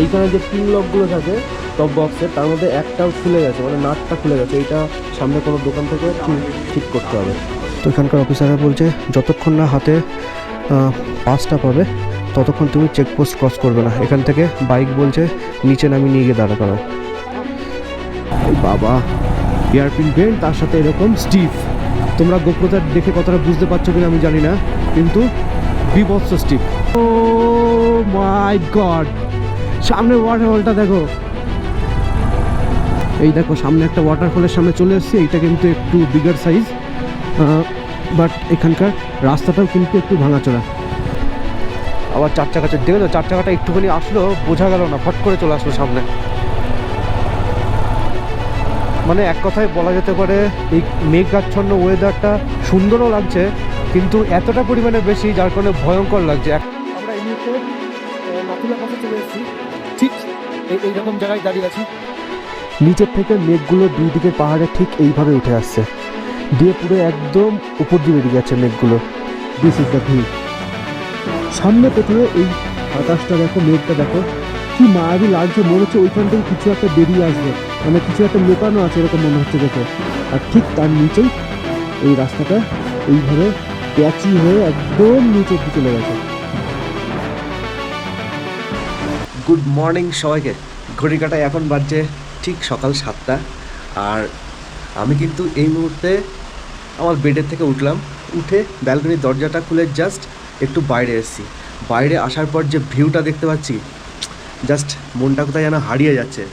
এইখানে যে পিন লকগুলো থাকে টপ বক্সের, তার মধ্যে একটাও খুলে গেছে, মানে নাটটা খুলে গেছে। এইটা সামনে কোনো দোকান থেকে ঠিক করতে হবে। তো এখানকার অফিসাররা বলছে যতক্ষণ না হাতে পাসটা পাবে ততক্ষণ তুমি চেকপোস্ট ক্রস করবে না। এখান থেকে বাইক বলছে নিচে নামিয়ে নিয়ে গিয়ে দাঁড়া করাও। বাবা, এয়ারপিন বেল্ট তার সাথে এরকম স্টিফ। তোমরা গোপ্রতা দেখে কতটা বুঝতে পারছো কিনা আমি জানি না, কিন্তু বিভৎস স্টিফ। ও মাই গড, সামনে ওয়াটারফলটা দেখো। এই দেখো সামনে একটা ওয়াটারফলের সামনে চলে এসেছি। এইটা কিন্তু একটু বিগার সাইজ, বাট এখানকার রাস্তাটাও কিন্তু একটু ভাঙাচোরা। আবার চার চাকা দেখে তো, চার চাকাটা একটুখানি আসলো বোঝা গেল না, ফট করে চলে আসলো সামনে। মানে এক কথায় বলা যেতে পারে এই মেঘাচ্ছন্ন ওয়েদারটা সুন্দরও লাগছে, কিন্তু এতটা পরিমাণে বেশি যার কারণে ভয়ঙ্কর লাগছে। আমরা এই মুহূর্তে নাথুলার কাছে চলে এসেছি, ঠিক এইরকম জায়গায় দাঁড়িয়ে আছি। নিচের থেকে মেঘগুলো দুই দিকের পাহাড়ে ঠিক এইভাবে উঠে আসছে, দিয়ে পুরো একদম উপর দিয়ে বেরিয়ে যাচ্ছে মেঘগুলো। This is the view. সামনে পেছনে এই আকাশটা দেখো, মেঘটা দেখো, কি মায়াবী লাগছে। মনে হচ্ছে ওইখান থেকে কিছু একটা বেরিয়ে আসবে, মানে কিছু একটা লুকানো আছে এরকম মনে হচ্ছে দেখে। আর ঠিক তার নিচেই এই রাস্তাটা এইভাবে প্যাচি হয়ে একদম নিচে চলে গেছে। গুড মর্নিং সবাইকে। ঘড়ি কাটায় এখন বাজছে ঠিক সকাল 7টা। আর আমি কিন্তু এই মুহূর্তে আমার বেডের থেকে উঠলাম, উঠে ব্যালকনির দরজাটা খুলে জাস্ট একটু বাইরে এসেছি। বাইরে আসার পর যে ভিউটা দেখতে পাচ্ছি, জাস্ট মনটা কোথায় যেন হারিয়ে যাচ্ছে।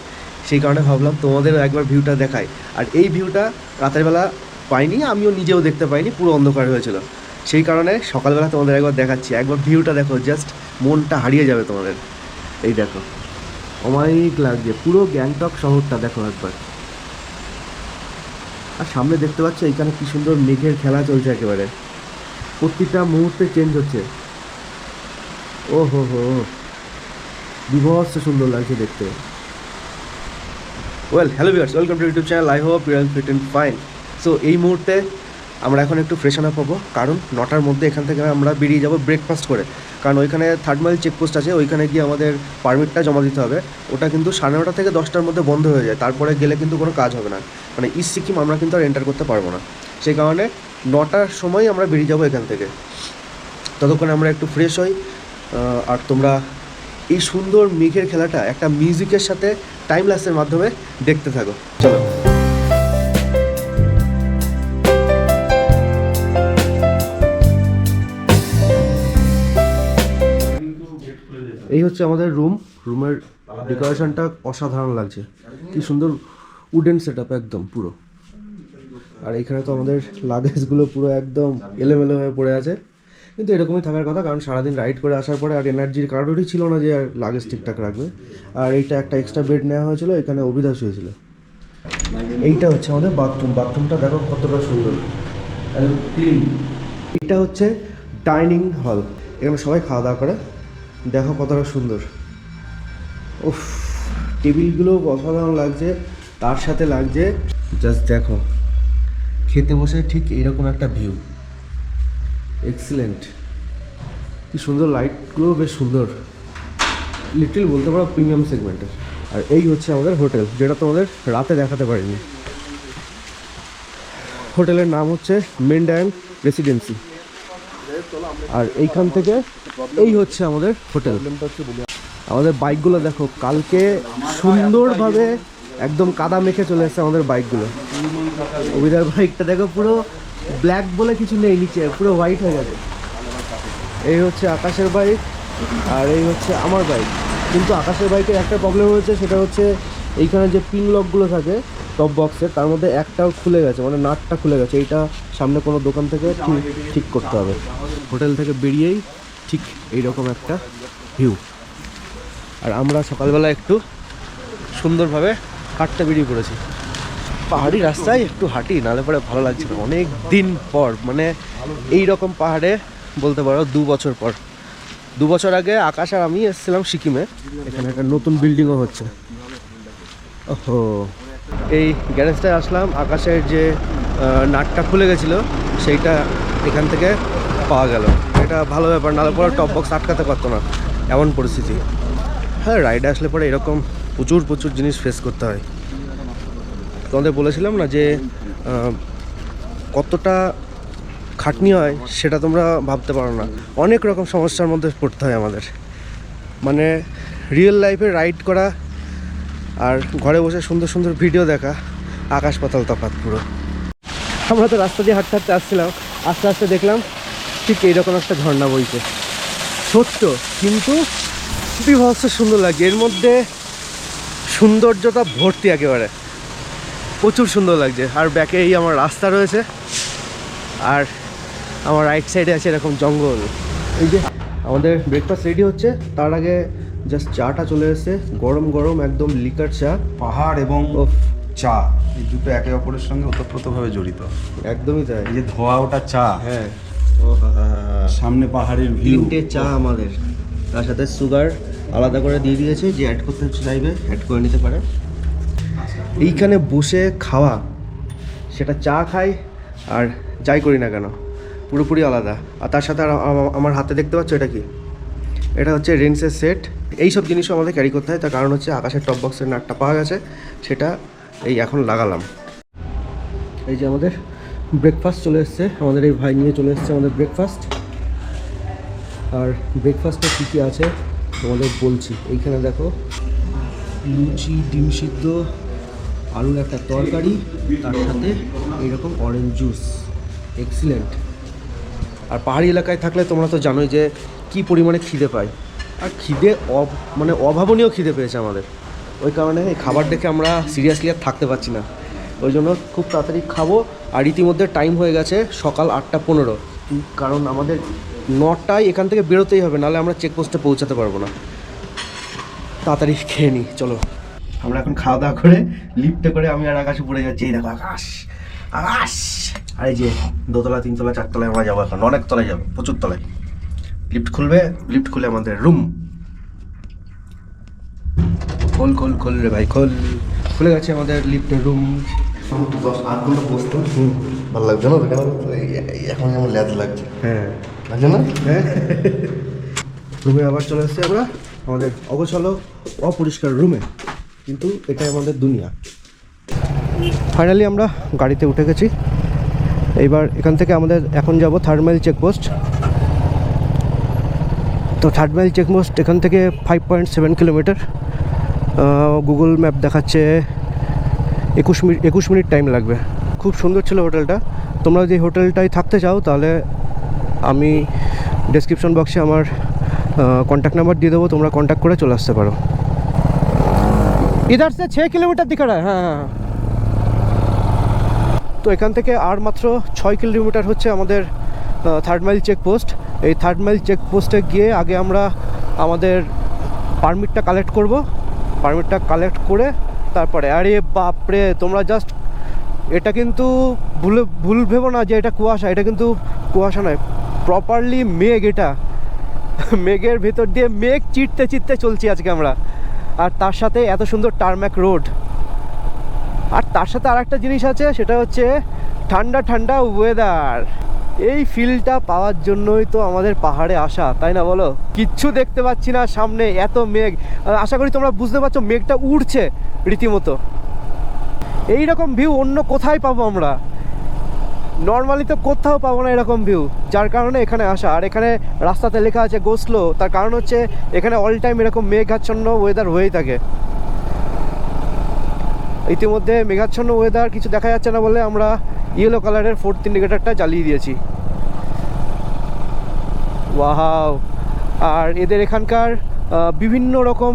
সেই কারণে ভাবলাম তোমাদেরও একবার ভিউটা দেখাই। আর এই ভিউটা রাতের বেলা পাইনি, আমিও নিজেও দেখতে পাইনি, পুরো অন্ধকার হয়েছিল। সেই কারণে সকালবেলা তোমাদের একবার দেখাচ্ছি। একবার ভিউটা দেখো, জাস্ট মনটা হারিয়ে যাবে তোমাদের। এই দেখো, অমায়িক লাগছে পুরো গ্যাংটক শহরটা, দেখো একবার। আর সামনে দেখতে পাচ্ছ এইখানে কি সুন্দর মেঘের খেলা চলছে, একেবারে প্রতিটা মুহূর্তে চেঞ্জ হচ্ছে। ও হো হো, বিভৎস সুন্দর লাগছে দেখতে। Well, hello viewers, welcome to YouTube channel. I hope you are fit and fine. So এই মুহূর্তে আমরা এখন একটু ফ্রেশন আপ হবো, কারণ 9টার মধ্যে এখান থেকে আমরা বেরিয়ে যাব ব্রেকফাস্ট করে। কারণ ওইখানে 3rd মাইল চেকপোস্ট আছে, ওইখানে গিয়ে আমাদের পারমিটটা জমা দিতে হবে। ওটা কিন্তু 9:30 থেকে 10টার মধ্যে বন্ধ হয়ে যায়, তারপরে গেলে কিন্তু কোনো কাজ হবে না। মানে ইস্ট সিকিম আমরা কিন্তু আর এন্টার করতে পারবো না। সেই কারণে 9টার সময় আমরা বেরিয়ে যাবো এখান থেকে। ততক্ষণে আমরা একটু ফ্রেশ হই, আর তোমরা এই সুন্দর মেঘের খেলাটা একটা মিউজিকের সাথে টাইম ল্যাপসের মাধ্যমে দেখতে থাকো। চলো। এই হচ্ছে আমাদের রুমের ডেকোরেশনটা অসাধারণ লাগছে, কি সুন্দর উডেন সেট আপ একদম পুরো। আর এখানে তো আমাদের লাগেজগুলো পুরো একদম এলোমেলো হয়ে পড়ে আছে, কিন্তু এরকমই থাকার কথা, কারণ সারাদিন রাইড করে আসার পরে আর এনার্জির কারোরই ছিল না যে আর লাগেজ ঠিকঠাক রাখবে। আর এইটা একটা এক্সট্রা বেড নেওয়া হয়েছিল, এখানে অভিদাস হয়েছিল। এইটা হচ্ছে আমাদের বাথরুমটা দেখো কতটা সুন্দর ক্লিন। এইটা হচ্ছে ডাইনিং হল, এখানে সবাই খাওয়া দাওয়া করে, দেখো কতটা সুন্দর। উফ, টেবিলগুলো অসাধারণ লাগছে, তার সাথে লাগছে জাস্ট দেখো খেতে বসে ঠিক এইরকম একটা ভিউ, এক্সিলেন্ট। কি সুন্দর, লাইটগুলো বেশ সুন্দর, লিটল বলতে পারো প্রিমিয়াম সেগমেন্টের। আর এই হচ্ছে আমাদের হোটেল, যেটা তোমাদের রাতে দেখাতে পারিনি। হোটেলের নাম হচ্ছে মেন্ডায়াং রেসিডেন্সি। আর এইখান থেকে এই হচ্ছে আমাদের হোটেল। আমাদের বাইকগুলো দেখো, কালকে সুন্দরভাবে একদম কাদা মেখে চলে এসেছে আমাদের বাইকগুলো। অভিদার বাইকটা দেখো পুরো ব্ল্যাক বলে কিছু নেই, নিচে পুরো হোয়াইট হয়ে গেছে। এই হচ্ছে আকাশের বাইক, আর এই হচ্ছে আমার বাইক। কিন্তু আকাশের বাইকের একটা প্রবলেম হয়েছে, সেটা হচ্ছে এইখানে যে পিন লকগুলো থাকে টপ বক্সের, তার মধ্যে একটাও খুলে গেছে, মানে নাটটা খুলে গেছে। এইটা সামনে কোনো দোকান থেকে ঠিক করতে হবে। হোটেল থেকে বেরিয়েই ঠিক এইরকম একটা ভিউ। আর আমরা সকালবেলা একটু সুন্দরভাবে হাঁটতে বেরিয়ে পড়েছি। পাহাড়ি রাস্তায় একটু হাঁটি, নাহলে পরে ভালো লাগছে না। অনেক দিন পর, মানে এই রকম পাহাড়ে বলতে পারো 2 বছর পর। 2 বছর আগে আকাশ আর আমি এসেছিলাম সিকিমে, এখানে একটা নতুন বিল্ডিংও হচ্ছে। ওহো, এই গ্যারেজটায় আসলাম, আকাশের যে নাটটা খুলে গেছিলো সেইটা এখান থেকে পাওয়া গেল। এটা ভালো ব্যাপার, নাহলে পরে টপ বক্স আটকাতে পারতো না, এমন পরিস্থিতি। হ্যাঁ, রাইডে আসলে পরে এরকম প্রচুর প্রচুর জিনিস ফেস করতে হয়। তোমাদের বলেছিলাম না যে কতটা খাটনি হয়, সেটা তোমরা ভাবতে পারো না। অনেক রকম সমস্যার মধ্যে পড়তে হয় আমাদের, মানে রিয়েল লাইফে রাইড করা আর ঘরে বসে সুন্দর সুন্দর ভিডিও দেখা আকাশ পাতাল তফাৎ পুরো। আমরা তো রাস্তা দিয়ে হাঁটতে হাঁটতে আসছিলাম, আস্তে আস্তে দেখলাম ঠিক এইরকম একটা ঝর্ণা বইছে, ছোট্ট কিন্তু বিভৎস সুন্দর লাগে। এর মধ্যে সৌন্দর্যতা ভর্তি, একেবারে প্রচুর সুন্দর লাগছে। আর ব্যাকে এই আমার রাস্তা রয়েছে, আর আমার রাইট সাইডে আছে এরকম জঙ্গল। এই যে আমাদের ব্রেকফাস্ট রেডি হচ্ছে, তার আগে জাস্ট চাটা চলে এসেছে, গরম গরম একদম লিকার চা। পাহাড় এবং চা এই দুটো একে অপরের সঙ্গে ওতপ্রোতভাবে জড়িত। একদমই তাই। এই যে ধোয়া ওটা চা, হ্যাঁ, সামনে পাহাড়ের ভিউ। তিনটে চা আমাদের, তার সাথে সুগার আলাদা করে দিয়ে দিয়েছে, যে অ্যাড করতে চাইবে অ্যাড করে নিতে পারে। এইখানে বসে খাওয়া, সেটা চা খাই আর যাই করি না কেন, পুরোপুরি আলাদা। আর তার সাথে আমার হাতে দেখতে পাচ্ছ এটা কি, এটা হচ্ছে রেন্সের সেট। এই সব জিনিসও আমাদের ক্যারি করতে হয়, তার কারণ হচ্ছে আকাশের টপ বক্সের নাটটা পাওয়া গেছে, সেটা এই এখন লাগালাম। এই যে আমাদের ব্রেকফাস্ট চলে এসছে, আমাদের এই ভাই নিয়ে চলে এসছে আমাদের ব্রেকফাস্ট। আর ব্রেকফাস্টে কী কী আছে তোমাদের বলছি। এইখানে দেখো, লুচি, ডিম সিদ্ধ, আলুর একটা তরকারি, তার সাথে এইরকম অরেঞ্জ জুস। এক্সিলেন্ট। আর পাহাড়ি এলাকায় থাকলে তোমরা তো জানোই যে কী পরিমাণে খিদে পায়, আর খিদে মানে অভাবনীয় খিদে পেয়েছে আমাদের। ওই কারণে এই খাবার দেখে আমরা সিরিয়াসলি আর থাকতে পারছি না, ওই জন্য খুব তাড়াতাড়ি খাবো। আর ইতিমধ্যে টাইম হয়ে গেছে সকাল 8:15, কারণ আমাদের 9টায় এখান থেকে বেরোতেই হবে, নাহলে আমরা চেকপোস্টে পৌঁছাতে পারবো না। তাড়াতাড়ি খেয়ে নিই, চলো। আমরা এখন খাওয়া দাওয়া করে লিফটে করে আমি আর আকাশ উপরে যাচ্ছি। এই দেখো আকাশ, আকাশ। আর এই যে দোতলা, 3তলা, 4তলায় আমরা যাবো এখন, অনেক তলায় যাবো, প্রচুর তলায়। লিফট খুলবে, লিফট খুলে আমাদের রুম। খোল খোল খোল রে ভাই, খোল। খুলে গেছে আমাদের লিফটের রুম। 10-8 ঘন্টা বসতো, ভালো লাগছে না? এখন যেমন ল্যাদ লাগছে, হ্যাঁ লাগছে না? হ্যাঁ। রুমে আবার চলে এসেছি আমরা, আমাদের অগোছালো অপরিষ্কার রুমে, কিন্তু এটাই আমাদের দুনিয়া। ফাইনালি আমরা গাড়িতে উঠে গেছি। এইবার এখান থেকে আমাদের এখন যাব 3rd মাইল চেকপোস্ট। তো 3rd মাইল চেকপোস্ট এখান থেকে 5.7 কিলোমিটার। গুগল ম্যাপ দেখাচ্ছে 21 মিনিট টাইম লাগবে। খুব সুন্দর ছিল হোটেলটা। তোমরা যদি হোটেলটায় থাকতে চাও তাহলে আমি ডেসক্রিপশন বক্সে আমার কন্ট্যাক্ট নাম্বার দিয়ে দেবো, তোমরা কন্ট্যাক্ট করে চলে আসতে পারো। ইধার সে 6 কিলোমিটার দিকে, হ্যাঁ হ্যাঁ। তো এখান থেকে আর মাত্র 6 কিলোমিটার হচ্ছে আমাদের 3rd মাইল চেকপোস্ট। এই 3rd মাইল চেকপোস্টে গিয়ে আগে আমরা আমাদের পারমিটটা কালেক্ট করব। পারমিটটা কালেক্ট করে তারপরে, আরে বাপরে, তোমরা জাস্ট এটা কিন্তু ভুল ভেবো না যে এটা কুয়াশা। এটা কিন্তু কুয়াশা নয়, প্রপারলি মেঘ। এটা মেঘের ভেতর দিয়ে মেঘ চিটতে চিটতে চলছি আজকে আমরা। আর তার সাথে এত সুন্দর টারম্যাক রোড। আর তার সাথে আর একটা জিনিস আছে, সেটা হচ্ছে ঠান্ডা ঠান্ডা ওয়েদার। এই ফিলটা পাওয়ার জন্যই তো আমাদের পাহাড়ে আসা, তাই না বলো? কিচ্ছু দেখতে পাচ্ছি না সামনে, এত মেঘ। আশা করি তোমরা বুঝতে পারছো, মেঘটা উড়ছে রীতিমতো। এই রকম ভিউ অন্য কোথায় পাবো আমরা? নর্মালি তো কোথাও পাবো না এরকম ভিউ, যার কারণে এখানে আসা। আর এখানে রাস্তাতে লেখা আছে গো স্লো, তার কারণ হচ্ছে এখানে অল টাইম এরকম মেঘাচ্ছন্ন ওয়েদার হয়েই থাকে। ইতিমধ্যে মেঘাচ্ছন্ন ওয়েদার, কিছু দেখা যাচ্ছে না বলে আমরা ইয়েলো কালারের 4th ইন্ডিকেটারটা জ্বালিয়ে দিয়েছি। ওয়াও! আর এদের এখানকার বিভিন্ন রকম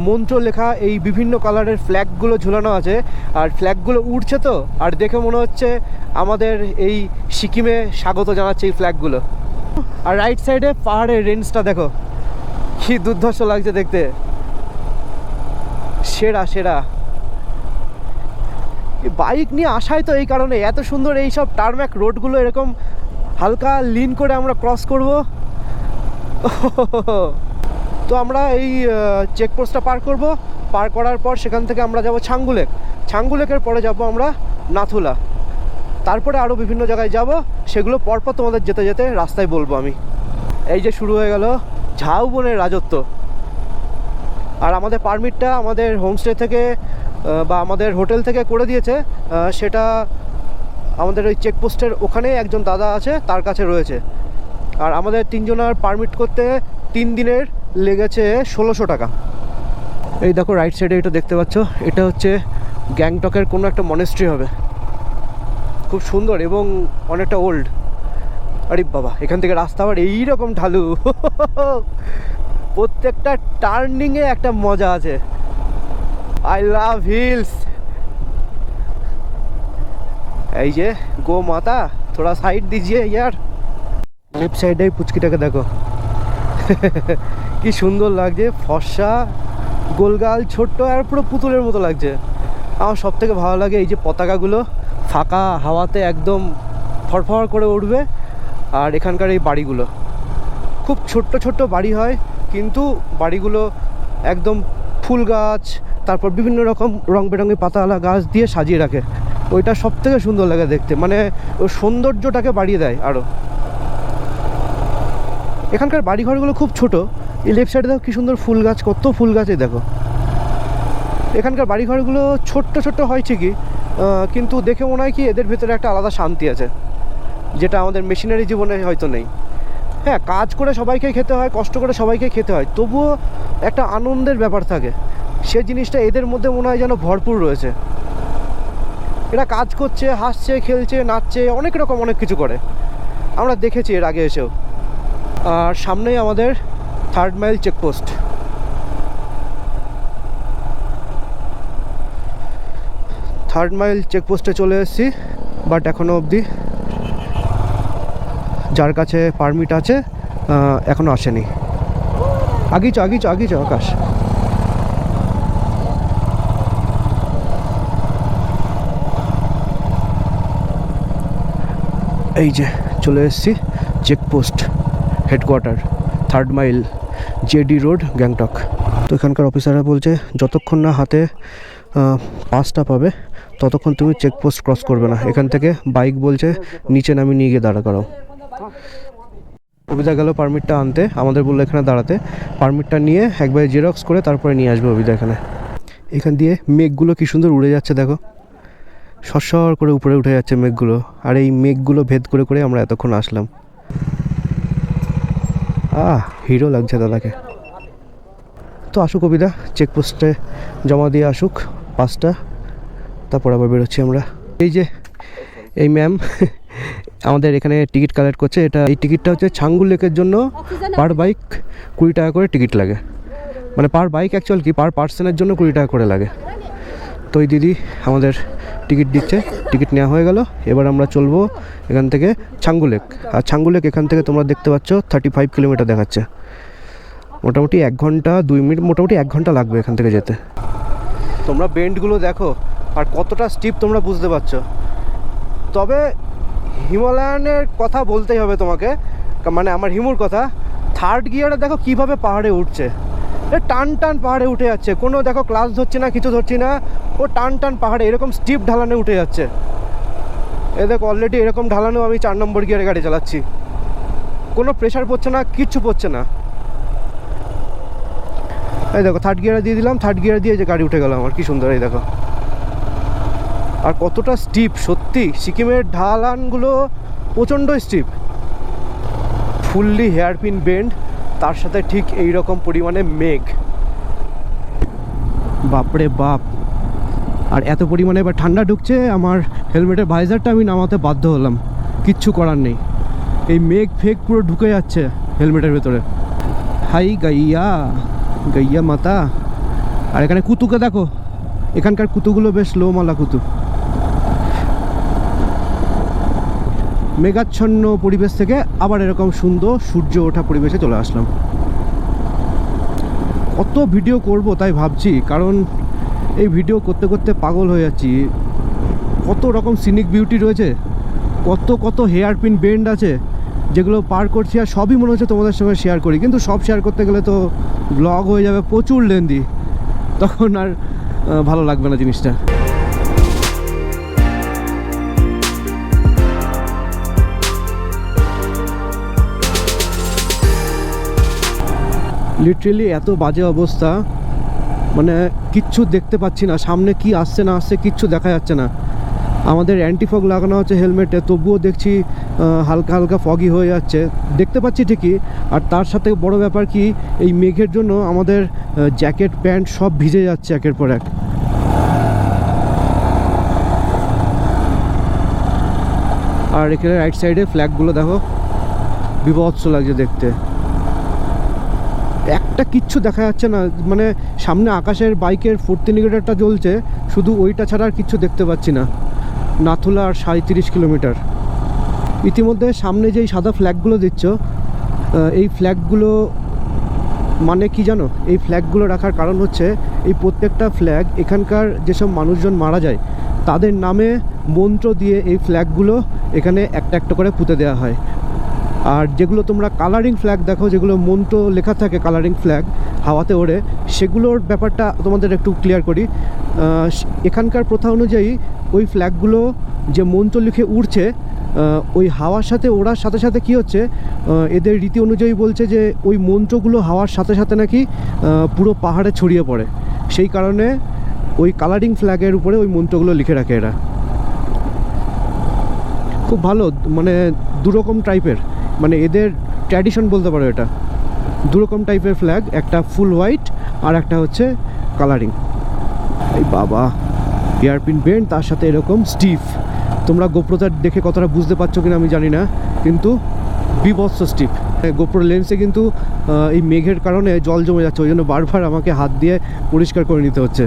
মন্ত্র লেখা এই বিভিন্ন কালারের ফ্ল্যাগগুলো ঝুলানো আছে। আর ফ্ল্যাগগুলো উড়ছে তো, আর দেখে মনে হচ্ছে আমাদের এই সিকিমে স্বাগত জানাচ্ছে এই ফ্ল্যাগগুলো। আর রাইট সাইডে পাহাড়ের রেঞ্জটা দেখো, কি দুর্ধর্ষ লাগছে দেখতে। সেরা সেরা। বাইক নিয়ে আসাই তো এই কারণে, এত সুন্দর এই সব টারম্যাক রোডগুলো এরকম হালকা লিন করে আমরা ক্রস করব। তো আমরা এই চেকপোস্টটা পার করব। পার করার পর সেখান থেকে আমরা যাব ছাঙ্গু-লেক। ছাঙ্গু-লেকের পরে যাব আমরা নাথুলা। তারপরে আরও বিভিন্ন জায়গায় যাব, সেগুলো পরপর তোমাদের যেতে যেতে রাস্তায় বলবো আমি। এই যে শুরু হয়ে গেল ঝাউবনের রাজত্ব। আর আমাদের পারমিটটা আমাদের হোমস্টে থেকে বা আমাদের হোটেল থেকে করে দিয়েছে, সেটা আমাদের ওই চেকপোস্টের ওখানে একজন দাদা আছে, তার কাছে রয়েছে। আর আমাদের 3 জনের পারমিট করতে 3 দিনের লেগেছে 1600 টাকা। এই দেখো রাইট সাইডে এটা দেখতে পাচ্ছ, এটা হচ্ছে গ্যাংটকের কোনো একটা মনেস্ট্রি হবে, খুব সুন্দর এবং অনেকটা ওল্ড। আরে বাবা, এখান থেকে রাস্তা আবার এইরকম ঢালু, প্রত্যেকটা টার্নিংয়ে একটা মজা আছে। I love hills. এই যে গো মাতা, থোড়া সাইড দিজিয়ে ইয়ার। লেফট সাইডে পুচকিটাকে দেখো, কি সুন্দর লাগছে, ফর্সা, গোলগাল, ছোট্ট, আর পুরো পুতুলের মতো লাগছে। আমার সব থেকে ভালো লাগে এই যে পতাকাগুলো ফাঁকা হাওয়াতে একদম ফরফর করে উঠবে। আর এখানকার এই বাড়িগুলো খুব ছোট্ট ছোট্ট বাড়ি হয়, কিন্তু বাড়িগুলো একদম ফুল গাছ, তারপর বিভিন্ন রকম রং বেরঙের পাতাওয়ালা গাছ দিয়ে সাজিয়ে রাখে। ওইটা সব থেকে সুন্দর লাগে দেখতে, মানে ওই সৌন্দর্যটাকে বাড়িয়ে দেয় আরও। এখানকার বাড়িঘরগুলো খুব ছোট। এই লেফট সাইডে দেখো কি সুন্দর ফুল গাছ, কত ফুল গাছ। এই দেখো এখানকার বাড়িঘরগুলো ছোট্ট ছোট্ট হয় ঠিকই, কিন্তু দেখে মনে হয় কি এদের ভেতরে একটা আলাদা শান্তি আছে, যেটা আমাদের মেশিনারি জীবনে হয়তো নেই। হ্যাঁ, কাজ করে সবাইকে খেতে হয়, কষ্ট করে সবাইকে খেতে হয়, তবুও একটা আনন্দের ব্যাপার থাকে। সে জিনিসটা এদের মধ্যে মনে হয় যেন ভরপুর রয়েছে। এরা কাজ করছে, হাসছে, খেলছে, নাচছে, অনেক রকম অনেক কিছু করে, আমরা দেখেছি এর আগে এসেও। আর সামনেই আমাদের 3rd mile checkpost. Third mile চেকপোস্টে চলে এসেছি, বাট এখনও অবধি যার কাছে পারমিট আছে এখনও আসেনি। আগিয়ে চ আকাশ। এই যে চলে এসেছি checkpost headquarter, 3rd mile, JD road, Gangtok. তো এখানকার অফিসাররা বলছে যতক্ষণ না হাতে পাসটা পাবে ততক্ষণ তুমি চেকপোস্ট ক্রস করবে না। এখান থেকে বাইক বলছে নিচে নামিয়ে নিয়ে গিয়ে দাঁড়া করাও। অভিদা গেল পারমিটটা আনতে, আমাদের বললো এখানে দাঁড়াতে। পারমিটটা নিয়ে একবারে জেরক্স করে তারপরে নিয়ে আসবে অভিদা এখানে। এখান দিয়ে মেঘগুলো কি সুন্দর উড়ে যাচ্ছে দেখো, সরসর করে উপরে উঠে যাচ্ছে মেঘগুলো। আর এই মেঘগুলো ভেদ করে করে আমরা এতক্ষণ আসলাম। হিরো লাগছে দাদাকে। তো আসুক অভিদা, চেকপোস্টে জমা দিয়ে আসুক পাসটা, তারপর আবার বেরোচ্ছি আমরা। এই যে এই ম্যাম আমাদের এখানে টিকিট কালেক্ট করছে। এই টিকিটটা হচ্ছে ছাঙ্গু লেকের জন্য পার বাইক 20 টাকা করে টিকিট লাগে, মানে পার বাইক অ্যাকচুয়াল কি পার পার্সনের জন্য 20 টাকা করে লাগে। তো এই দিদি আমাদের টিকিট দিচ্ছে, টিকিট নেওয়া হয়ে গেল। এবার আমরা চলবো এখান থেকে ছাঙ্গু লেক। আর ছাঙ্গু লেক এখান থেকে তোমরা দেখতে পাচ্ছ 35 কিলোমিটার দেখাচ্ছে, মোটামুটি 1 ঘন্টা 2 মিনিট, মোটামুটি 1 ঘন্টা লাগবে এখান থেকে যেতে। তোমরা বেন্ডগুলো দেখো আর কতটা স্টিপ তোমরা বুঝতে পারছো। তবে হিমালয়ানের কথা বলতেই হবে তোমাকে, মানে আমার হিমুর কথা। 3rd গিয়ারে দেখো কিভাবে পাহাড়ে উঠছে, টান টান পাহাড়ে উঠে যাচ্ছে, কোনো দেখো ক্লাস ধরছে না, কিছু ধরছি না, ও টান টান পাহাড়ে এরকম স্টিপ ঢালানে উঠে যাচ্ছে। এ দেখো অলরেডি এরকম ঢালানো আমি 4 নম্বর গিয়ারে গাড়ি চালাচ্ছি, কোনো প্রেশার পড়ছে না, কিচ্ছু পড়ছে না। এই দেখো 3rd গিয়ারে দিয়ে দিলাম, 3rd গিয়ারে দিয়ে যে গাড়ি উঠে গেল আমার, কি সুন্দর। এই দেখো আর কতটা স্টিপ, সত্যি সিকিমের ঢালানগুলো প্রচণ্ড স্টিপ, ফুললি হেয়ারপিন বেন্ড, তার সাথে ঠিক এই রকম পরিমাণে মেঘ, বাপরে বাপ। আর এত পরিমাণে এবার ঠান্ডা ঢুকছে, আমার হেলমেটের ভাইজারটা আমি নামাতে বাধ্য হলাম, কিচ্ছু করার নেই। এই মেঘ ফেক পুরো ঢুকে যাচ্ছে হেলমেটের ভেতরে। হাই গাইয়া গাইয়া মাতা। আর এখানে কুতুকে দেখো, এখানকার কুতুগুলো বেশ লোমালা কুতু। মেঘাচ্ছন্ন পরিবেশ থেকে আবার এরকম সুন্দর সূর্য ওঠা পরিবেশে চলে আসলাম। কত ভিডিও করব তাই ভাবছি, কারণ এই ভিডিও করতে করতে পাগল হয়ে যাচ্ছি। কত রকম সিনিক বিউটি রয়েছে, কত কত হেয়ারপিন বেন্ড আছে যেগুলো পার করছি, আর সবই মনে হচ্ছে তোমাদের সঙ্গে শেয়ার করি, কিন্তু সব শেয়ার করতে গেলে তো ব্লগ হয়ে যাবে প্রচুর লেন্দি, তখন আর ভালো লাগবে না জিনিসটা। লিটারেলি এত বাজে অবস্থা, মানে কিচ্ছু দেখতে পাচ্ছি না, সামনে কি আসছে না আসছে কিচ্ছু দেখা যাচ্ছে না। আমাদের অ্যান্টিফগ লাগানো হচ্ছে হেলমেটে, তবুও দেখছি হালকা হালকা ফগি হয়ে যাচ্ছে, দেখতে পাচ্ছি ঠিকই। আর তার সাথে বড় ব্যাপার কি, এই মেঘের জন্য আমাদের জ্যাকেট প্যান্ট সব ভিজে যাচ্ছে একের পর এক। আর এখানে রাইট সাইডে ফ্ল্যাগগুলো দেখো, বিভৎস লাগছে দেখতে। একটা কিচ্ছু দেখা যাচ্ছে না, মানে সামনে আকাশের বাইকের 40 ইন্ডিকেটারটা জ্বলছে, শুধু ওইটা ছাড়া আর কিচ্ছু দেখতে পাচ্ছি না। নাথুলা আর 37 কিলোমিটার। ইতিমধ্যে সামনে যেই সাদা ফ্ল্যাগগুলো দিচ্ছ, এই ফ্ল্যাগগুলো মানে কি জানো? এই ফ্ল্যাগগুলো রাখার কারণ হচ্ছে এই প্রত্যেকটা ফ্ল্যাগ এখানকার যেসব মানুষজন মারা যায় তাদের নামে মন্ত্র দিয়ে এই ফ্ল্যাগগুলো এখানে একটা একটা করে পুঁতে দেওয়া হয়। আর যেগুলো তোমরা কালারিং ফ্ল্যাগ দেখো, যেগুলো মন্ত্র লেখা থাকে কালারিং ফ্ল্যাগ হাওয়াতে ওড়ে, সেগুলোর ব্যাপারটা তোমাদের একটু ক্লিয়ার করি। এখানকার প্রথা অনুযায়ী ওই ফ্ল্যাগগুলো যে মন্ত্র লিখে উড়ছে, ওই হাওয়ার সাথে ওড়ার সাথে সাথে কী হচ্ছে, এদের রীতি অনুযায়ী বলছে যে ওই মন্ত্রগুলো হাওয়ার সাথে সাথে নাকি পুরো পাহাড়ে ছড়িয়ে পড়ে। সেই কারণে ওই কালারিং ফ্ল্যাগের উপরে ওই মন্ত্রগুলো লিখে রাখে এরা। খুব ভালো, মানে দুরকম টাইপের, মানে এদের ট্র্যাডিশন বলতে পারো এটা। দুরকম টাইপের ফ্ল্যাগ, একটা ফুল হোয়াইট আর একটা হচ্ছে কালারিং। এই বাবা, হেয়ারপিন বেন্ড, তার সাথে এরকম স্টিফ। তোমরা গোপ্রোটা দেখে কতটা বুঝতে পারছো কিনা আমি জানি না, কিন্তু বিভৎস স্টিফ। গোপ্রো লেন্সে কিন্তু এই মেঘের কারণে জল জমে যাচ্ছে, ওই জন্য বারবার আমাকে হাত দিয়ে পরিষ্কার করে নিতে হচ্ছে।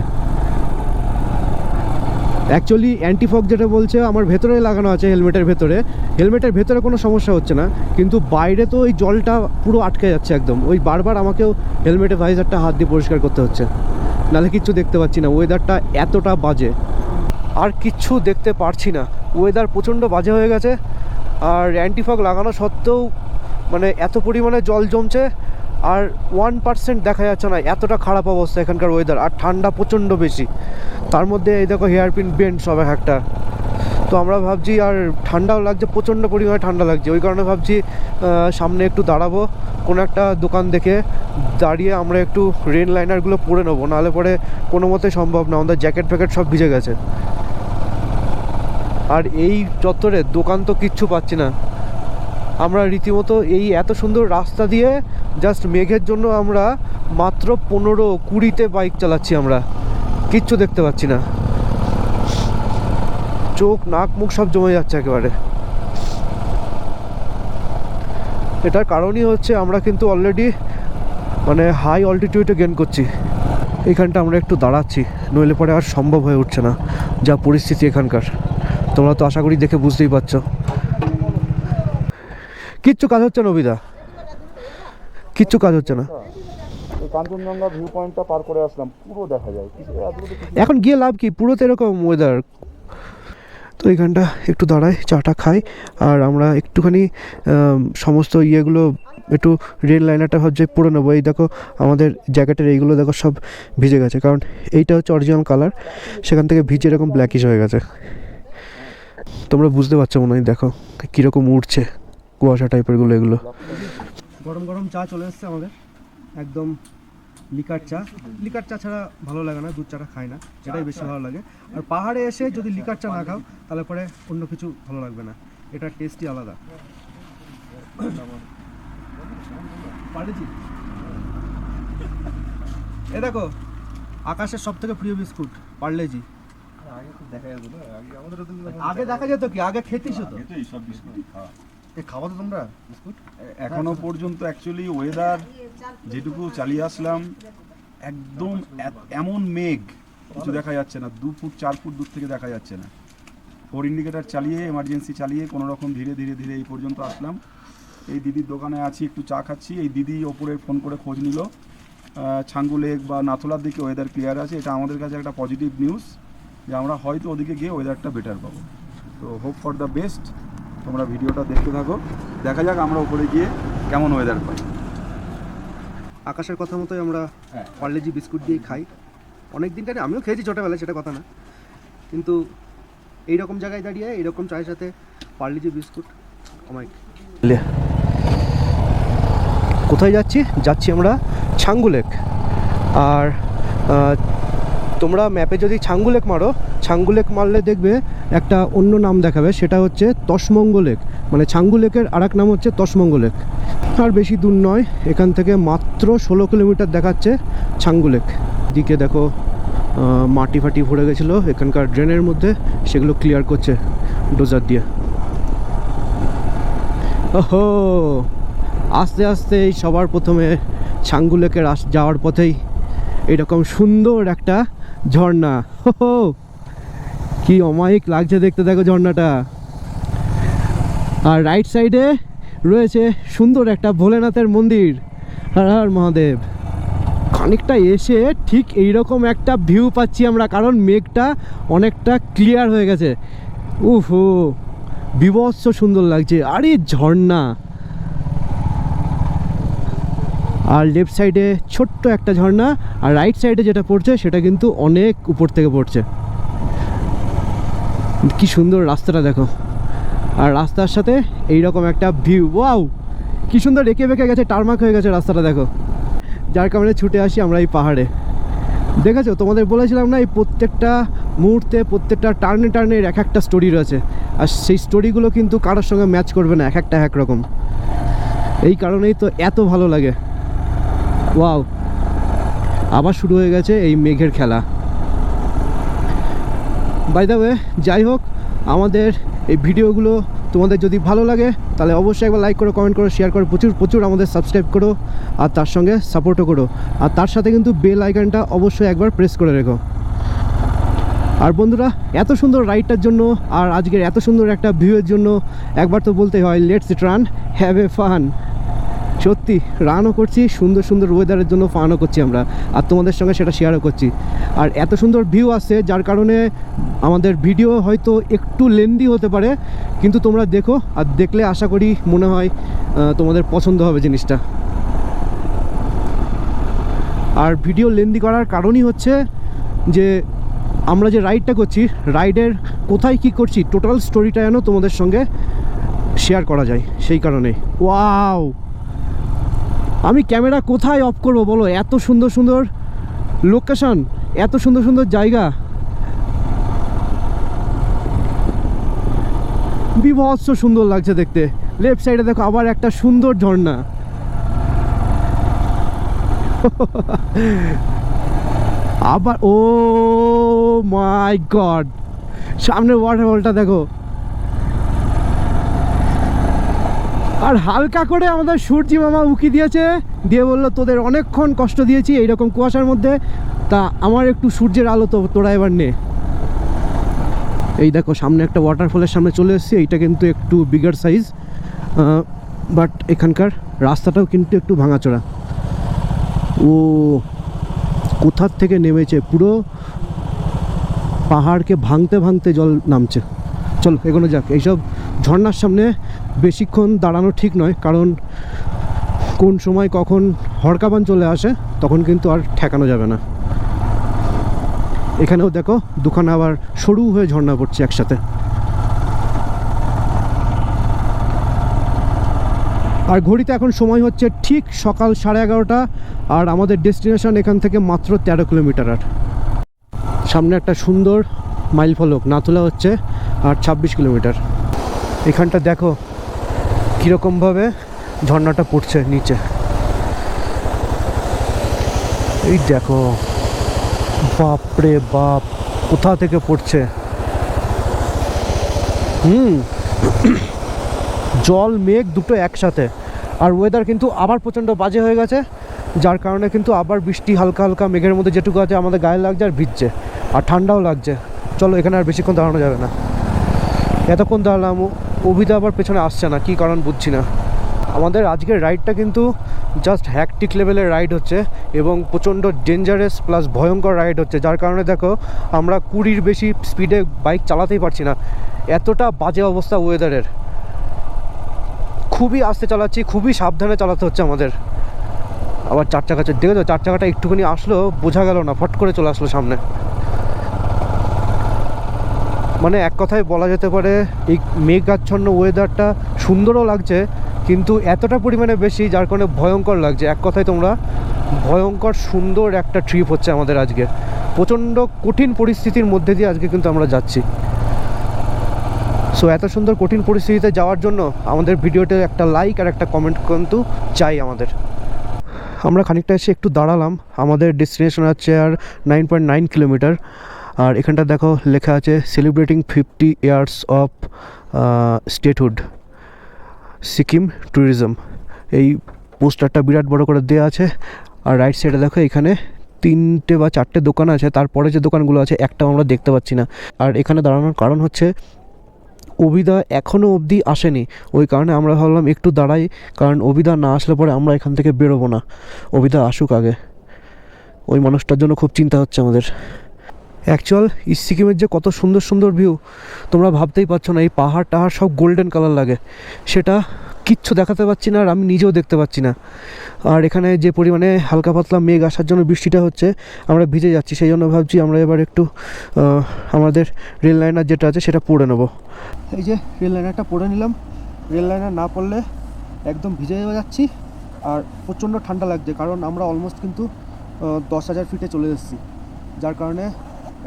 অ্যাকচুয়ালি অ্যান্টিফগ যেটা বলছে আমার ভেতরে লাগানো আছে, হেলমেটের ভেতরে কোনো সমস্যা হচ্ছে না, কিন্তু বাইরে তো ওই জলটা পুরো আটকে যাচ্ছে একদম। ওই বারবার আমাকেও হেলমেটের ভাইজারটা হাত দিয়ে পরিষ্কার করতে হচ্ছে, নাহলে কিচ্ছু দেখতে পাচ্ছি না। ওয়েদারটা এতটা বাজে, আর কিচ্ছু দেখতে পারছি না। ওয়েদার প্রচণ্ড বাজে হয়ে গেছে, আর অ্যান্টিফগ লাগানো সত্ত্বেও মানে এত পরিমাণে জল জমছে, আর 1% দেখা যাচ্ছে না, এতটা খারাপ অবস্থা এখানকার ওয়েদার। আর ঠান্ডা প্রচণ্ড বেশি, তার মধ্যে এই দেখো হেয়ারপিন বেন্ড সব একটা। তো আমরা ভাবছি, আর ঠান্ডাও লাগছে, প্রচণ্ড পরিমাণে ঠান্ডা লাগছে, ওই কারণে ভাবছি সামনে একটু দাঁড়াবো কোনো একটা দোকান দেখে, দাঁড়িয়ে আমরা একটু রেন লাইনারগুলো পরে নেবো, নাহলে পরে কোনো মতে সম্ভব না, আমাদের জ্যাকেট ফ্যাকেট সব ভিজে গেছে। আর এই চত্বরে দোকান তো কিচ্ছু পাচ্ছি না। আমরা রীতিমতো এই এত সুন্দর রাস্তা দিয়ে জাস্ট মেঘের জন্য আমরা মাত্র 15-20-তে বাইক চালাচ্ছি, আমরা কিচ্ছু দেখতে পাচ্ছি না। চোখ নাক মুখ সব জমে যাচ্ছে একেবারে। এটার কারণই হচ্ছে আমরা কিন্তু অলরেডি মানে হাই অল্টিটিউডে গেইন করছি। এখানটা আমরা একটু দাঁড়াচ্ছি, নইলে পরে আর সম্ভব হয়ে উঠছে না যা পরিস্থিতি এখানকার। তোমরা তো আশা করি দেখে বুঝতেই পারছো। কিচ্ছু কাজ হচ্ছে না অভিদা, কিচ্ছু কাজ হচ্ছে না। কাঞ্চনজঙ্ঘা ভিউ পয়েন্টটা পার করে আসলাম, পুরো দেখা যায়। এখন গিয়ে লাভ কি, পুরো তো এরকম ওয়েদার। তো এখানটা একটু দাঁড়াই, চাটা খাই, আর আমরা একটুখানি সমস্ত ইয়েগুলো একটু রেল লাইনারটা ভাবছি পরে নেবো। এই দেখো আমাদের জ্যাকেটের এইগুলো দেখো সব ভিজে গেছে, কারণ এইটা হচ্ছে অরিজিনাল কালার, সেখান থেকে ভিজে এরকম ব্ল্যাকিশ হয়ে গেছে। তোমরা বুঝতে পারছো মনে হয়, দেখো কীরকম উঠছে কুয়াশা টাইপেরগুলো এগুলো। গরম গরম চা চলে এসছে আমাদের, একদম লিকার চা ছাড়া ভালো লাগে না, দুধ চাটা খাই না, এটাই বেশি ভালো লাগে। আর পাহাড়ে এসে যদি লিকার চা না খাও তাহলে পরে অন্য কিছু ভালো লাগবে না, এটার টেস্টই আলাদা। এ দেখো আকাশের সব থেকে প্রিয় বিস্কুট পার্লেজি। আগে দেখা যেত কি, আগে খেতিস তো সব বিস্কুটই খাওয়া। খাওয়া তো তোমরা বিস্কুট এখনো পর্যন্ত অ্যাকচুয়ালি ওয়েদার যেটুকু চালিয়ে আসলাম, একদম এমন মেঘ কিছু দেখা যাচ্ছে না, 2 ফুট 4 ফুট দূর থেকে দেখা যাচ্ছে না। 4 ইন্ডিকেটার চালিয়ে এমার্জেন্সি চালিয়ে কোনো রকম ধীরে ধীরে ধীরে এই পর্যন্ত আসলাম। এই দিদির দোকানে আছি, একটু চা খাচ্ছি। এই দিদি ওপরে ফোন করে খোঁজ নিল ছাঙ্গু লেক বা নাথুলার দিকে ওয়েদার ক্লিয়ার আছে। এটা আমাদের কাছে একটা পজিটিভ নিউজ যে আমরা হয়তো ওদিকে গিয়ে ওয়েদারটা বেটার পাবো। তো হোপ ফর দ্য বেস্ট, তোমরা ভিডিওটা দেখতে থাকো, দেখা যাক আমরা উপরে গিয়ে কেমন ওয়েদার পাই। আকাশের কথা মতোই আমরা পার্লেজি বিস্কুট দিয়ে খাই। অনেক দিন ধরে আমিও খেয়েছি ছোটোবেলায়, সেটা কথা না, কিন্তু এইরকম জায়গায় দাঁড়িয়ে এইরকম চায়ের সাথে পার্লেজি বিস্কুট আমায়। কোথায় যাচ্ছি আমরা ছাঙ্গু লেক। আর তোমরা ম্যাপে যদি ছাঙ্গু লেক মারো, ছাঙ্গু লেক মারলে দেখবে একটা অন্য নাম দেখাবে, সেটা হচ্ছে তসমঙ্গ লেক। মানে ছাঙ্গু লেকের আর এক নাম হচ্ছে তসমঙ্গ লেক। আর বেশি দূর নয়, এখান থেকে মাত্র 16 কিলোমিটার দেখাচ্ছে ছাঙ্গু লেক। দিকে দেখো মাটি ফাটি ভরে গেছিলো এখানকার ড্রেনের মধ্যে, সেগুলো ক্লিয়ার করছে ডোজার দিয়ে। ওহো, আস্তে আস্তে এই সবার প্রথমে ছাঙ্গু লেকের যাওয়ার পথেই এরকম সুন্দর একটা ঝর্ণা। হো, কি অমায়িক লাগছে দেখতে, দেখো ঝর্ণাটা। আর রাইট সাইডে রয়েছে সুন্দর একটা ভোলেনাথের মন্দির। হর হর মহাদেব। খানিকটা এসে ঠিক এইরকম একটা ভিউ পাচ্ছি আমরা, কারণ মেঘটা অনেকটা ক্লিয়ার হয়ে গেছে। উফো, বিভৎস সুন্দর লাগছে। আরে ঝর্ণা। আর লেফট সাইডে ছোট্ট একটা ঝর্ণা, আর রাইট সাইডে যেটা পড়ছে সেটা কিন্তু অনেক উপর থেকে পড়ছে। কি সুন্দর রাস্তাটা দেখো, আর রাস্তার সাথে এইরকম একটা ভিউ। ওয়াও, কি সুন্দর এঁকে বেঁকে গেছে, টারমাক হয়ে গেছে রাস্তাটা দেখো। যার কারণে ছুটে আসি আমরা এই পাহাড়ে। দেখেছো, তোমাদের বলেছিলাম না, এই প্রত্যেকটা মুহূর্তে, প্রত্যেকটা টার্নে টার্নে এক একটা স্টোরি রয়েছে, আর সেই স্টোরিগুলো কিন্তু কারোর সঙ্গে ম্যাচ করবে না, এক একটা এক রকম। এই কারণেই তো এত ভালো লাগে। ওয়াও, আবার শুরু হয়ে গেছে এই মেঘের খেলা। বাই দ্য ওয়ে, যাই হোক, আমাদের এই ভিডিওগুলো তোমাদের যদি ভালো লাগে তাহলে অবশ্যই একবার লাইক করো, কমেন্ট করো, শেয়ার করো, প্রচুর প্রচুর আমাদের সাবস্ক্রাইব করো, আর তার সঙ্গে সাপোর্টও করো। আর তার সাথে কিন্তু বেল আইকনটা অবশ্যই একবার প্রেস করে রেখো। আর বন্ধুরা, এত সুন্দর রাইডটার জন্য আর আজকের এত সুন্দর একটা ভিউয়ের জন্য একবার তো বলতেই হয়, let's run, have a fun. সত্যি রানও করছি, সুন্দর সুন্দর ওয়েদারের জন্য ফানও করছি আমরা, আর তোমাদের সঙ্গে সেটা শেয়ারও করছি। আর এত সুন্দর ভিউ আসছে, যার কারণে আমাদের ভিডিও হয়তো একটু লেন্দি হতে পারে, কিন্তু তোমরা দেখো, আর দেখলে আশা করি মনে হয় তোমাদের পছন্দ হবে জিনিসটা। আর ভিডিও লেন্দি করার কারণই হচ্ছে যে আমরা যে রাইডটা করছি, রাইডের কোথায় কি করছি টোটাল স্টোরিটা যেন তোমাদের সঙ্গে শেয়ার করা যায়, সেই কারণে। ওয়াও, আমি ক্যামেরা কোথায় অফ করব বলো, এত সুন্দর সুন্দর লোকেশন, এত সুন্দর সুন্দর জায়গা, বিভৎস সুন্দর লাগছে দেখতে। লেফট সাইডে দেখো আবার একটা সুন্দর ঝর্ণা। আবার ও মাই গড, সামনে ওয়াটারফলটা দেখো। আর হালকা করে আমাদের সূর্যি মামা উকি দিয়েছে, দিয়ে বললো তোদের অনেকক্ষণ কষ্ট দিয়েছি এইরকম কুয়াশার মধ্যে, তা আমার একটু সূর্যের আলো তো তোরা এবার নে। এই দেখো সামনে একটা ওয়াটারফলের সামনে চলে এসেছি। এইটা কিন্তু একটু বিগার সাইজ, বাট এখানকার রাস্তাটাও কিন্তু একটু ভাঙাচোরা। ও কোথার থেকে নেমেছে, পুরো পাহাড়কে ভাঙতে ভাঙতে জল নামছে। চলো এগোনো যাক। এইসব ঝর্ণার সামনে বেশিক্ষণ দাঁড়ানো ঠিক নয়, কারণ কোন সময় কখন হরকাবান চলে আসে তখন কিন্তু আর ঠেকানো যাবে না। এখানেও দেখো দুখানা আবার সরু হয়ে ঝর্ণা পড়ছে একসাথে। আর ঘড়িতে এখন সময় হচ্ছে ঠিক সকাল 11:30, আর আমাদের ডেস্টিনেশন এখান থেকে মাত্র 13 কিলোমিটার। আর সামনে একটা সুন্দর মাইল ফলক, নাথুলা হচ্ছে আর 26 কিলোমিটার। এখানটা দেখো কীরকমভাবে ঝর্ণাটা পড়ছে নিচে। এই দেখো, বাপরে বাপ, কোথা থেকে পড়ছে। জল মেঘ দুটো একসাথে। আর ওয়েদার কিন্তু আবার প্রচণ্ড বাজে হয়ে গেছে, যার কারণে কিন্তু আবার বৃষ্টি হালকা হালকা মেঘের মধ্যে যেটুকু আছে আমাদের গায়ে লাগছে, আর ভিজছে, আর ঠান্ডাও লাগছে। চলো এখানে আর বেশিক্ষণ দাঁড়ানো যাবে না। এতক্ষণ দাঁড়ালাম, অভিদা আবার পেছনে আসছে না, কি কারণ বুঝছি না। আমাদের আজকের রাইডটা কিন্তু জাস্ট হ্যাকটিক লেভেলের রাইড হচ্ছে, এবং প্রচণ্ড ডেঞ্জারাস প্লাস ভয়ঙ্কর রাইড হচ্ছে, যার কারণে দেখো আমরা 20-র বেশি স্পিডে বাইক চালাতেই পারছি না, এতটা বাজে অবস্থা ওয়েদারের। খুবই আস্তে চালাচ্ছি, খুবই সাবধানে চালাতে হচ্ছে আমাদের। আবার চার চাকা, দেখে তো চার চাকাটা একটুখানি আসলো, বোঝা গেল না, ফট করে চলে আসলো সামনে। মানে এক কথায় বলা যেতে পারে এই মেঘাচ্ছন্ন ওয়েদারটা সুন্দরও লাগছে, কিন্তু এতটা পরিমাণে বেশি যার কারণে ভয়ঙ্কর লাগছে। এক কথায় তোমরা ভয়ঙ্কর সুন্দর একটা ট্রিপ হচ্ছে আমাদের আজকে। প্রচণ্ড কঠিন পরিস্থিতির মধ্যে দিয়ে আজকে কিন্তু আমরা যাচ্ছি। সো এত সুন্দর কঠিন পরিস্থিতিতে যাওয়ার জন্য আমাদের ভিডিওতে একটা লাইক আর একটা কমেন্ট কিন্তু চাই আমাদের। আমরা খানিকটা এসে একটু দাঁড়ালাম, আমাদের ডেস্টিনেশন হচ্ছে আর 9.9 কিলোমিটার। আর এখানটা দেখো লেখা আছে celebrating 50 years of statehood Sikkim tourism. এই পোস্টারটা বিরাট বড় করে দেওয়া আছে। আর রাইট সাইডে দেখো এখানে 3টে বা 4টে দোকান আছে, তারপরে যে দোকানগুলো আছে একটাও আমরা দেখতে পাচ্ছি না। আর এখানে দাঁড়ানোর কারণ হচ্ছে অভিদা এখনও অবধি আসেনি, ওই কারণে আমরা ভাবলাম একটু দাঁড়াই, কারণ অভিদা না আসলে পরে আমরা এখান থেকে বেরোবো না। অভিদা আসুক আগে, ওই মানুষটার জন্য খুব চিন্তা হচ্ছে আমাদের। অ্যাকচুয়াল ইস্ট সিকিমের যে কত সুন্দর সুন্দর ভিউ তোমরা ভাবতেই পারছো না। এই পাহাড় টাহাড় সব গোল্ডেন কালার লাগে, সেটা কিচ্ছু দেখাতে পাচ্ছি না, আর আমি নিজেও দেখতে পাচ্ছি না। আর এখানে যে পরিমাণে হালকা পাতলা মেঘ আসার জন্য বৃষ্টিটা হচ্ছে, আমরা ভিজে যাচ্ছি। সেই জন্য ভাবছি আমরা এবার একটু আমাদের রেল লাইনার যেটা আছে সেটা পরে নেবো। এই যে রেল লাইনারটা পরে নিলাম। রেল লাইনার না পড়লে একদম ভিজে যাচ্ছি, আর প্রচণ্ড ঠান্ডা লাগছে, কারণ আমরা অলমোস্ট কিন্তু 10,000 ফিটে চলে এসেছি, যার কারণে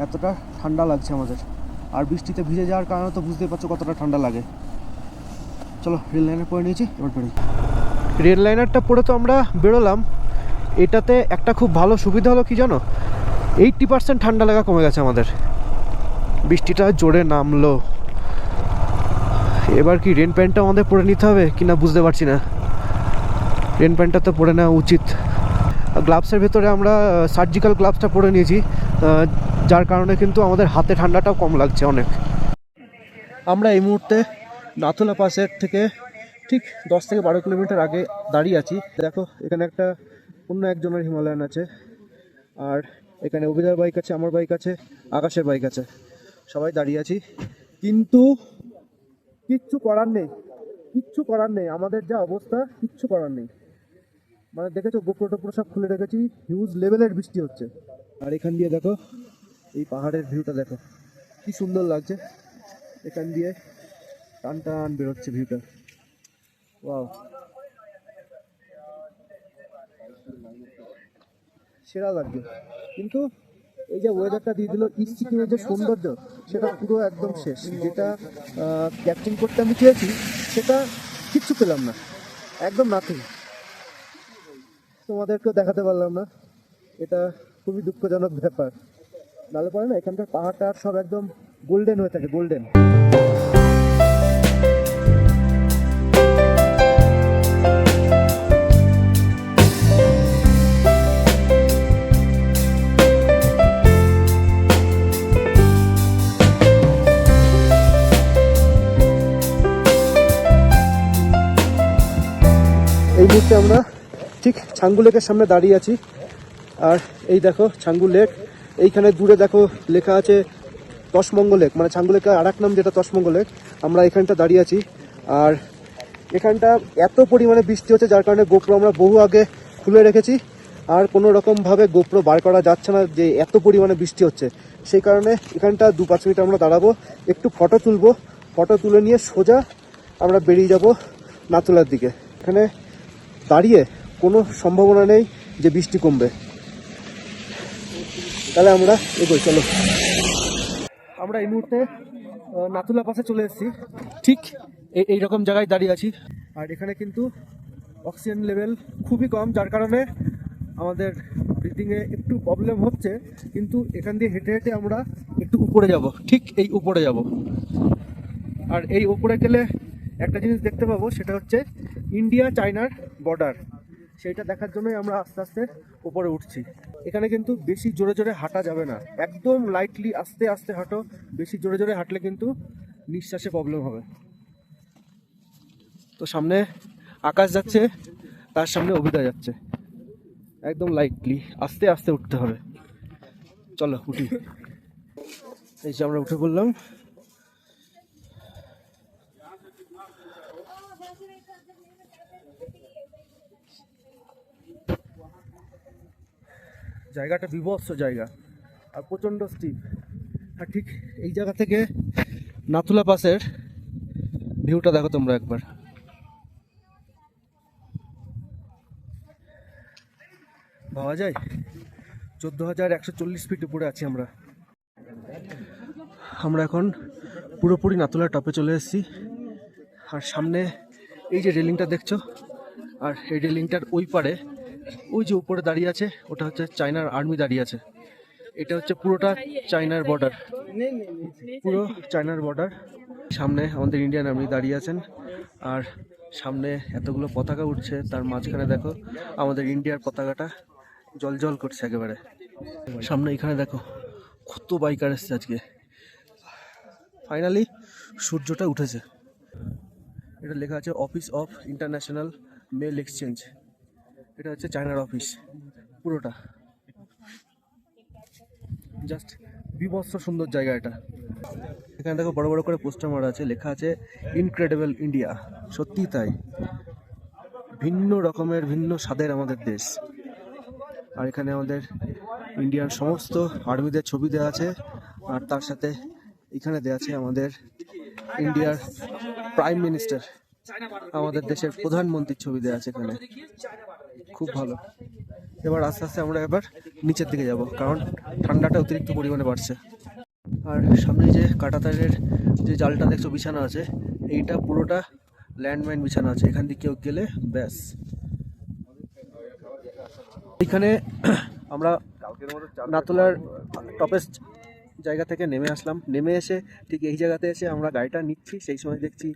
এতটা ঠান্ডা লাগছে আমাদের। আর বৃষ্টিতে ভিজে যাওয়ার কারণে তো বুঝতেই পারছো কতটা ঠান্ডা লাগে। চলো রেল লাইনার পরে নিয়েছি, এবার বেরোই। রেল লাইনারটা পরে তো আমরা বেরোলাম। এটাতে একটা খুব ভালো সুবিধা হলো কি জানো, 80% ঠান্ডা লাগা কমে গেছে আমাদের। বৃষ্টিটা জোরে নামলো। এবার কি রেন প্যান্টটা আমাদের পরে নিতে হবে কি না বুঝতে পারছি না। রেন প্যান্টটা তো পরে নেওয়া উচিত। গ্লাভসের ভেতরে আমরা সার্জিক্যাল গ্লাভসটা পরে নিয়েছি, যার কারণে কিন্তু আমাদের হাতে ঠান্ডাটাও কম লাগছে অনেক। আমরা এই মুহূর্তে নাথুলা পাসের থেকে ঠিক 10 থেকে 12 কিলোমিটার আগে দাঁড়িয়ে আছি। দেখো এখানে একটা অন্য একজনের হিমালয়ান আছে, আর এখানে অভিদার বাইক আছে, আমার বাইক আছে, আকাশের বাইক আছে, সবাই দাঁড়িয়ে আছি। কিন্তু কিচ্ছু করার নেই, কিচ্ছু করার নেই, আমাদের যা অবস্থা কিচ্ছু করার নেই। মানে দেখেছো গোপ্রো টোপ্রো সব খুলে রেখেছি, হিউজ লেভেলের বৃষ্টি হচ্ছে। আর এখান দিয়ে দেখো এই পাহাড়ের ভিউটা দেখো কি সুন্দর লাগছে, এখান দিয়ে টান টান বেরোচ্ছে ভিউটা। ওয়াও, সেরা লাগছে। কিন্তু এই যে ওয়েদারটা দিয়ে দিল, ইস্ট সিকিমের যে সৌন্দর্য সেটা পুরো একদম শেষ। যেটা ক্যাপচার করতে আমি চেয়েছি সেটা কিচ্ছু পেলাম না, একদম নাথিং। তোমাদেরকেও দেখাতে পারলাম না, এটা খুবই দুঃখজনক ব্যাপার। নাহলে পরে না এখানকার পাহাড়টা সব একদম গোল্ডেন হয়ে থাকে, গোল্ডেন। এই মুহূর্তে আমরা ঠিক ছাঙ্গু লেকের সামনে দাঁড়িয়ে আছি। আর এই দেখো ছাঙ্গু লেক, এইখানে দূরে দেখো লেখা আছে তসমঙ্গ লেক, মানে ছাঙ্গু লেকের আর এক নাম যেটা তসমঙ্গ লেক। আমরা এখানটা দাঁড়িয়ে আছি, আর এখানটা এত পরিমাণে বৃষ্টি হচ্ছে যার কারণে গোপ্রো আমরা বহু আগে খুলে রেখেছি, আর কোনো রকমভাবে গোপ্রো বার করা যাচ্ছে না যে এত পরিমাণে বৃষ্টি হচ্ছে। সেই কারণে এখানটা 2-5 মিনিট আমরা দাঁড়াবো, একটু ফটো তুলবো, ফটো তুলে নিয়ে সোজা আমরা বেরিয়ে যাব নাথুলার দিকে। এখানে দাঁড়িয়ে কোনো সম্ভাবনা নেই যে বৃষ্টি কমবে। তাহলে আমরা এগোই, চলো। আমরা এই মুহূর্তে নাথুলা পাসে চলে এসেছি, ঠিক এইরকম জায়গায় দাঁড়িয়ে আছি। আর এখানে কিন্তু অক্সিজেন লেভেল খুবই কম, যার কারণে আমাদের ব্রিথিংয়ে একটু প্রবলেম হচ্ছে। কিন্তু এখান দিয়ে হেঁটে হেঁটে আমরা একটু উপরে যাব, ঠিক এই উপরে যাব। আর এই উপরে গেলে একটা জিনিস দেখতে পাবো, সেটা হচ্ছে ইন্ডিয়া চায়নার বর্ডার। সেইটা দেখার জন্যই আমরা আস্তে আস্তে উপরে উঠছি। এখানে কিন্তু বেশি জোরে জোরে হাঁটা যাবে না, একদম লাইটলি আস্তে আস্তে হাঁটো। বেশি জোরে জোরে হাঁটলে কিন্তু নিঃশ্বাসে প্রবলেম হবে। তো সামনে আকাশ যাচ্ছে, তার সামনে অভিদা যাচ্ছে, একদম লাইটলি আস্তে আস্তে উঠতে হবে। চলো উঠি। এই যে আমরা উঠে পড়লাম। জায়গাটা বিভৎস জায়গা, আর প্রচণ্ড স্টিপ। আর ঠিক এই জায়গা থেকে নাথুলা পাসের ভিউটা দেখো তোমরা একবার। ভাবা যায় 14,140 ফিট উপরে আছি আমরা। আমরা এখন পুরোপুরি নাতুলা টপে চলে এসেছি। আর সামনে এই যে রেলিংটা দেখছো, আর এই রেলিংটার ওই পারে ওই যে উপরে দাঁড়িয়ে আছে ওটা হচ্ছে চায়নার আর্মি দাঁড়িয়ে আছে। এটা হচ্ছে পুরোটা চায়নার বর্ডার, পুরো চায়নার বর্ডার। সামনে আমাদের ইন্ডিয়ান আর্মি দাঁড়িয়ে আছেন, আর সামনে এতগুলো পতাকা উঠছে, তার মাঝখানে দেখো আমাদের ইন্ডিয়ার পতাকাটা জল করছে একেবারে। সামনে এখানে দেখো কত বাইকার এসছে আজকে। ফাইনালি সূর্যটা উঠেছে। এটা লেখা আছে office of international mail exchange. এটা হচ্ছে চায়নার অফিস পুরোটা। জাস্ট বিভৎস সুন্দর জায়গা এটা। এখানে দেখো বড় বড় করে পোস্টার মারা আছে, লেখা আছে ইনক্রেডিবল ইন্ডিয়া। সত্যি তাই, ভিন্ন রকমের ভিন্ন স্বাদের আমাদের দেশ। আর এখানে আমাদের ইন্ডিয়ার সমস্ত আর্মিদের ছবি দেওয়া আছে, আর তার সাথে এখানে দেওয়া আছে আমাদের ইন্ডিয়ার প্রাইম মিনিস্টার, আমাদের দেশের প্রধানমন্ত্রীর ছবি দেওয়া আছে এখানে। খুব ভালো। এবার আস্তে আস্তে আমরা এবার নিচের দিকে যাব, কারণ ঠান্ডাটা অতিরিক্ত পরিমাণে বাড়ছে। আর সামনে যে কাঁটাতারের যে জালটা দেখছো বিছানা আছে, এইটা পুরোটা ল্যান্ডমাইন বিছানা আছে। এখান দিয়ে কেউ গেলে ব্যাস। এখানে আমরা নাতুলার টপেস্ট জায়গা থেকে নেমে আসলাম। নেমে এসে ঠিক এই জায়গাতে এসে আমরা গাড়িটা নিচ্ছি, সেই সময় দেখছি